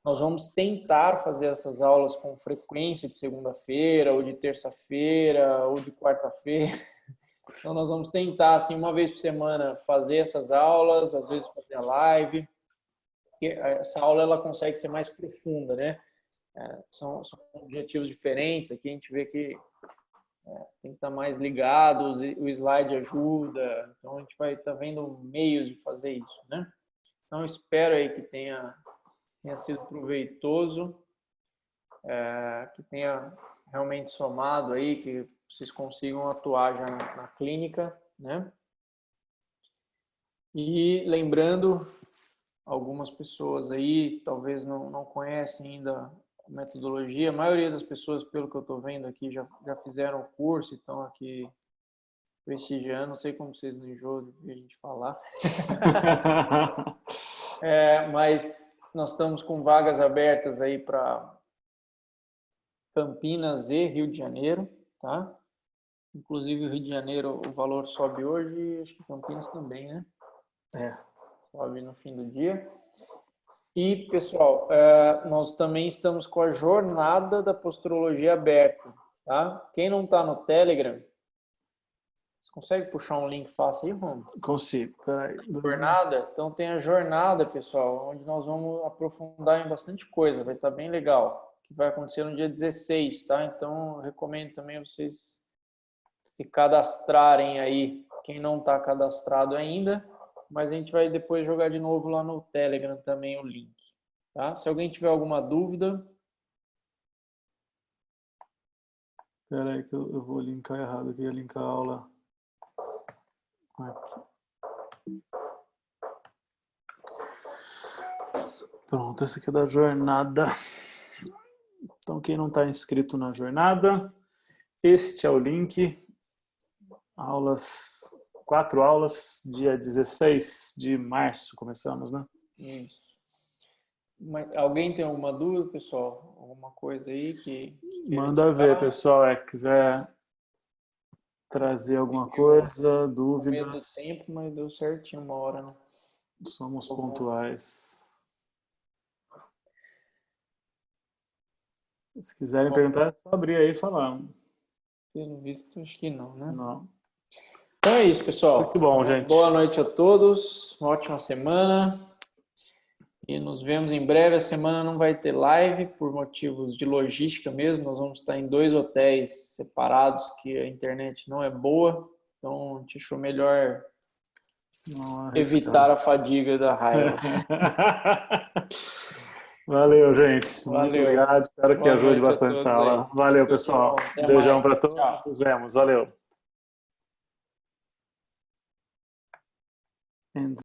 Nós vamos tentar fazer essas aulas com frequência de segunda-feira, ou de terça-feira, ou de quarta-feira. Então, nós vamos tentar, assim, uma vez por semana, fazer essas aulas, às vezes fazer a live. Porque essa aula ela consegue ser mais profunda, né? São objetivos diferentes. Aqui a gente vê que tem que estar mais ligado, o slide ajuda, então a gente vai estar vendo um meio de fazer isso, né? Então espero aí que tenha sido proveitoso, que tenha realmente somado aí, que vocês consigam atuar já na clínica, né? E lembrando, algumas pessoas aí talvez não conhecem ainda a metodologia, a maioria das pessoas, pelo que eu estou vendo aqui, já fizeram o curso e estão aqui prestigiando, não sei como vocês não enjoam de ver a gente falar. Mas nós estamos com vagas abertas aí para Campinas e Rio de Janeiro, tá? Inclusive o Rio de Janeiro, o valor sobe hoje, acho que Campinas também, né? Sobe no fim do dia. E, pessoal, nós também estamos com a jornada da posturologia aberta, tá? Quem não está no Telegram, você consegue puxar um link fácil aí, Romulo? Consigo. Jornada? Então tem a jornada, pessoal, onde nós vamos aprofundar em bastante coisa, vai estar bem legal, que vai acontecer no dia 16, tá? Então eu recomendo também vocês se cadastrarem aí, quem não está cadastrado ainda, mas a gente vai depois jogar de novo lá no Telegram também o link, tá? Se alguém tiver alguma dúvida... Espera aí que eu vou linkar errado aqui, ia linkar a aula aqui. Pronto, essa aqui é da jornada. Então, quem não está inscrito na jornada, este é o link. 4 aulas, dia 16 de março, começamos, né? Isso. Mas alguém tem alguma dúvida, pessoal? Alguma coisa aí que manda ver, pessoal. Quiser trazer alguma coisa, dúvidas. Com medo do tempo, mas deu certinho uma hora, né? Somos pontuais. Se quiserem perguntar, é só abrir aí e falar. Pelo visto, acho que não, né? Não. Então é isso, pessoal. Muito bom, gente. Boa noite a todos. Uma ótima semana. E nos vemos em breve. A semana não vai ter live por motivos de logística mesmo. Nós vamos estar em 2 hotéis separados que a internet não é boa. Então a gente achou melhor evitar a fadiga da raiva. Valeu, gente. Valeu. Muito obrigado. Espero que ajude bastante essa aula. Valeu, pessoal. Beijão para todos. Tchau. Nos vemos. Valeu.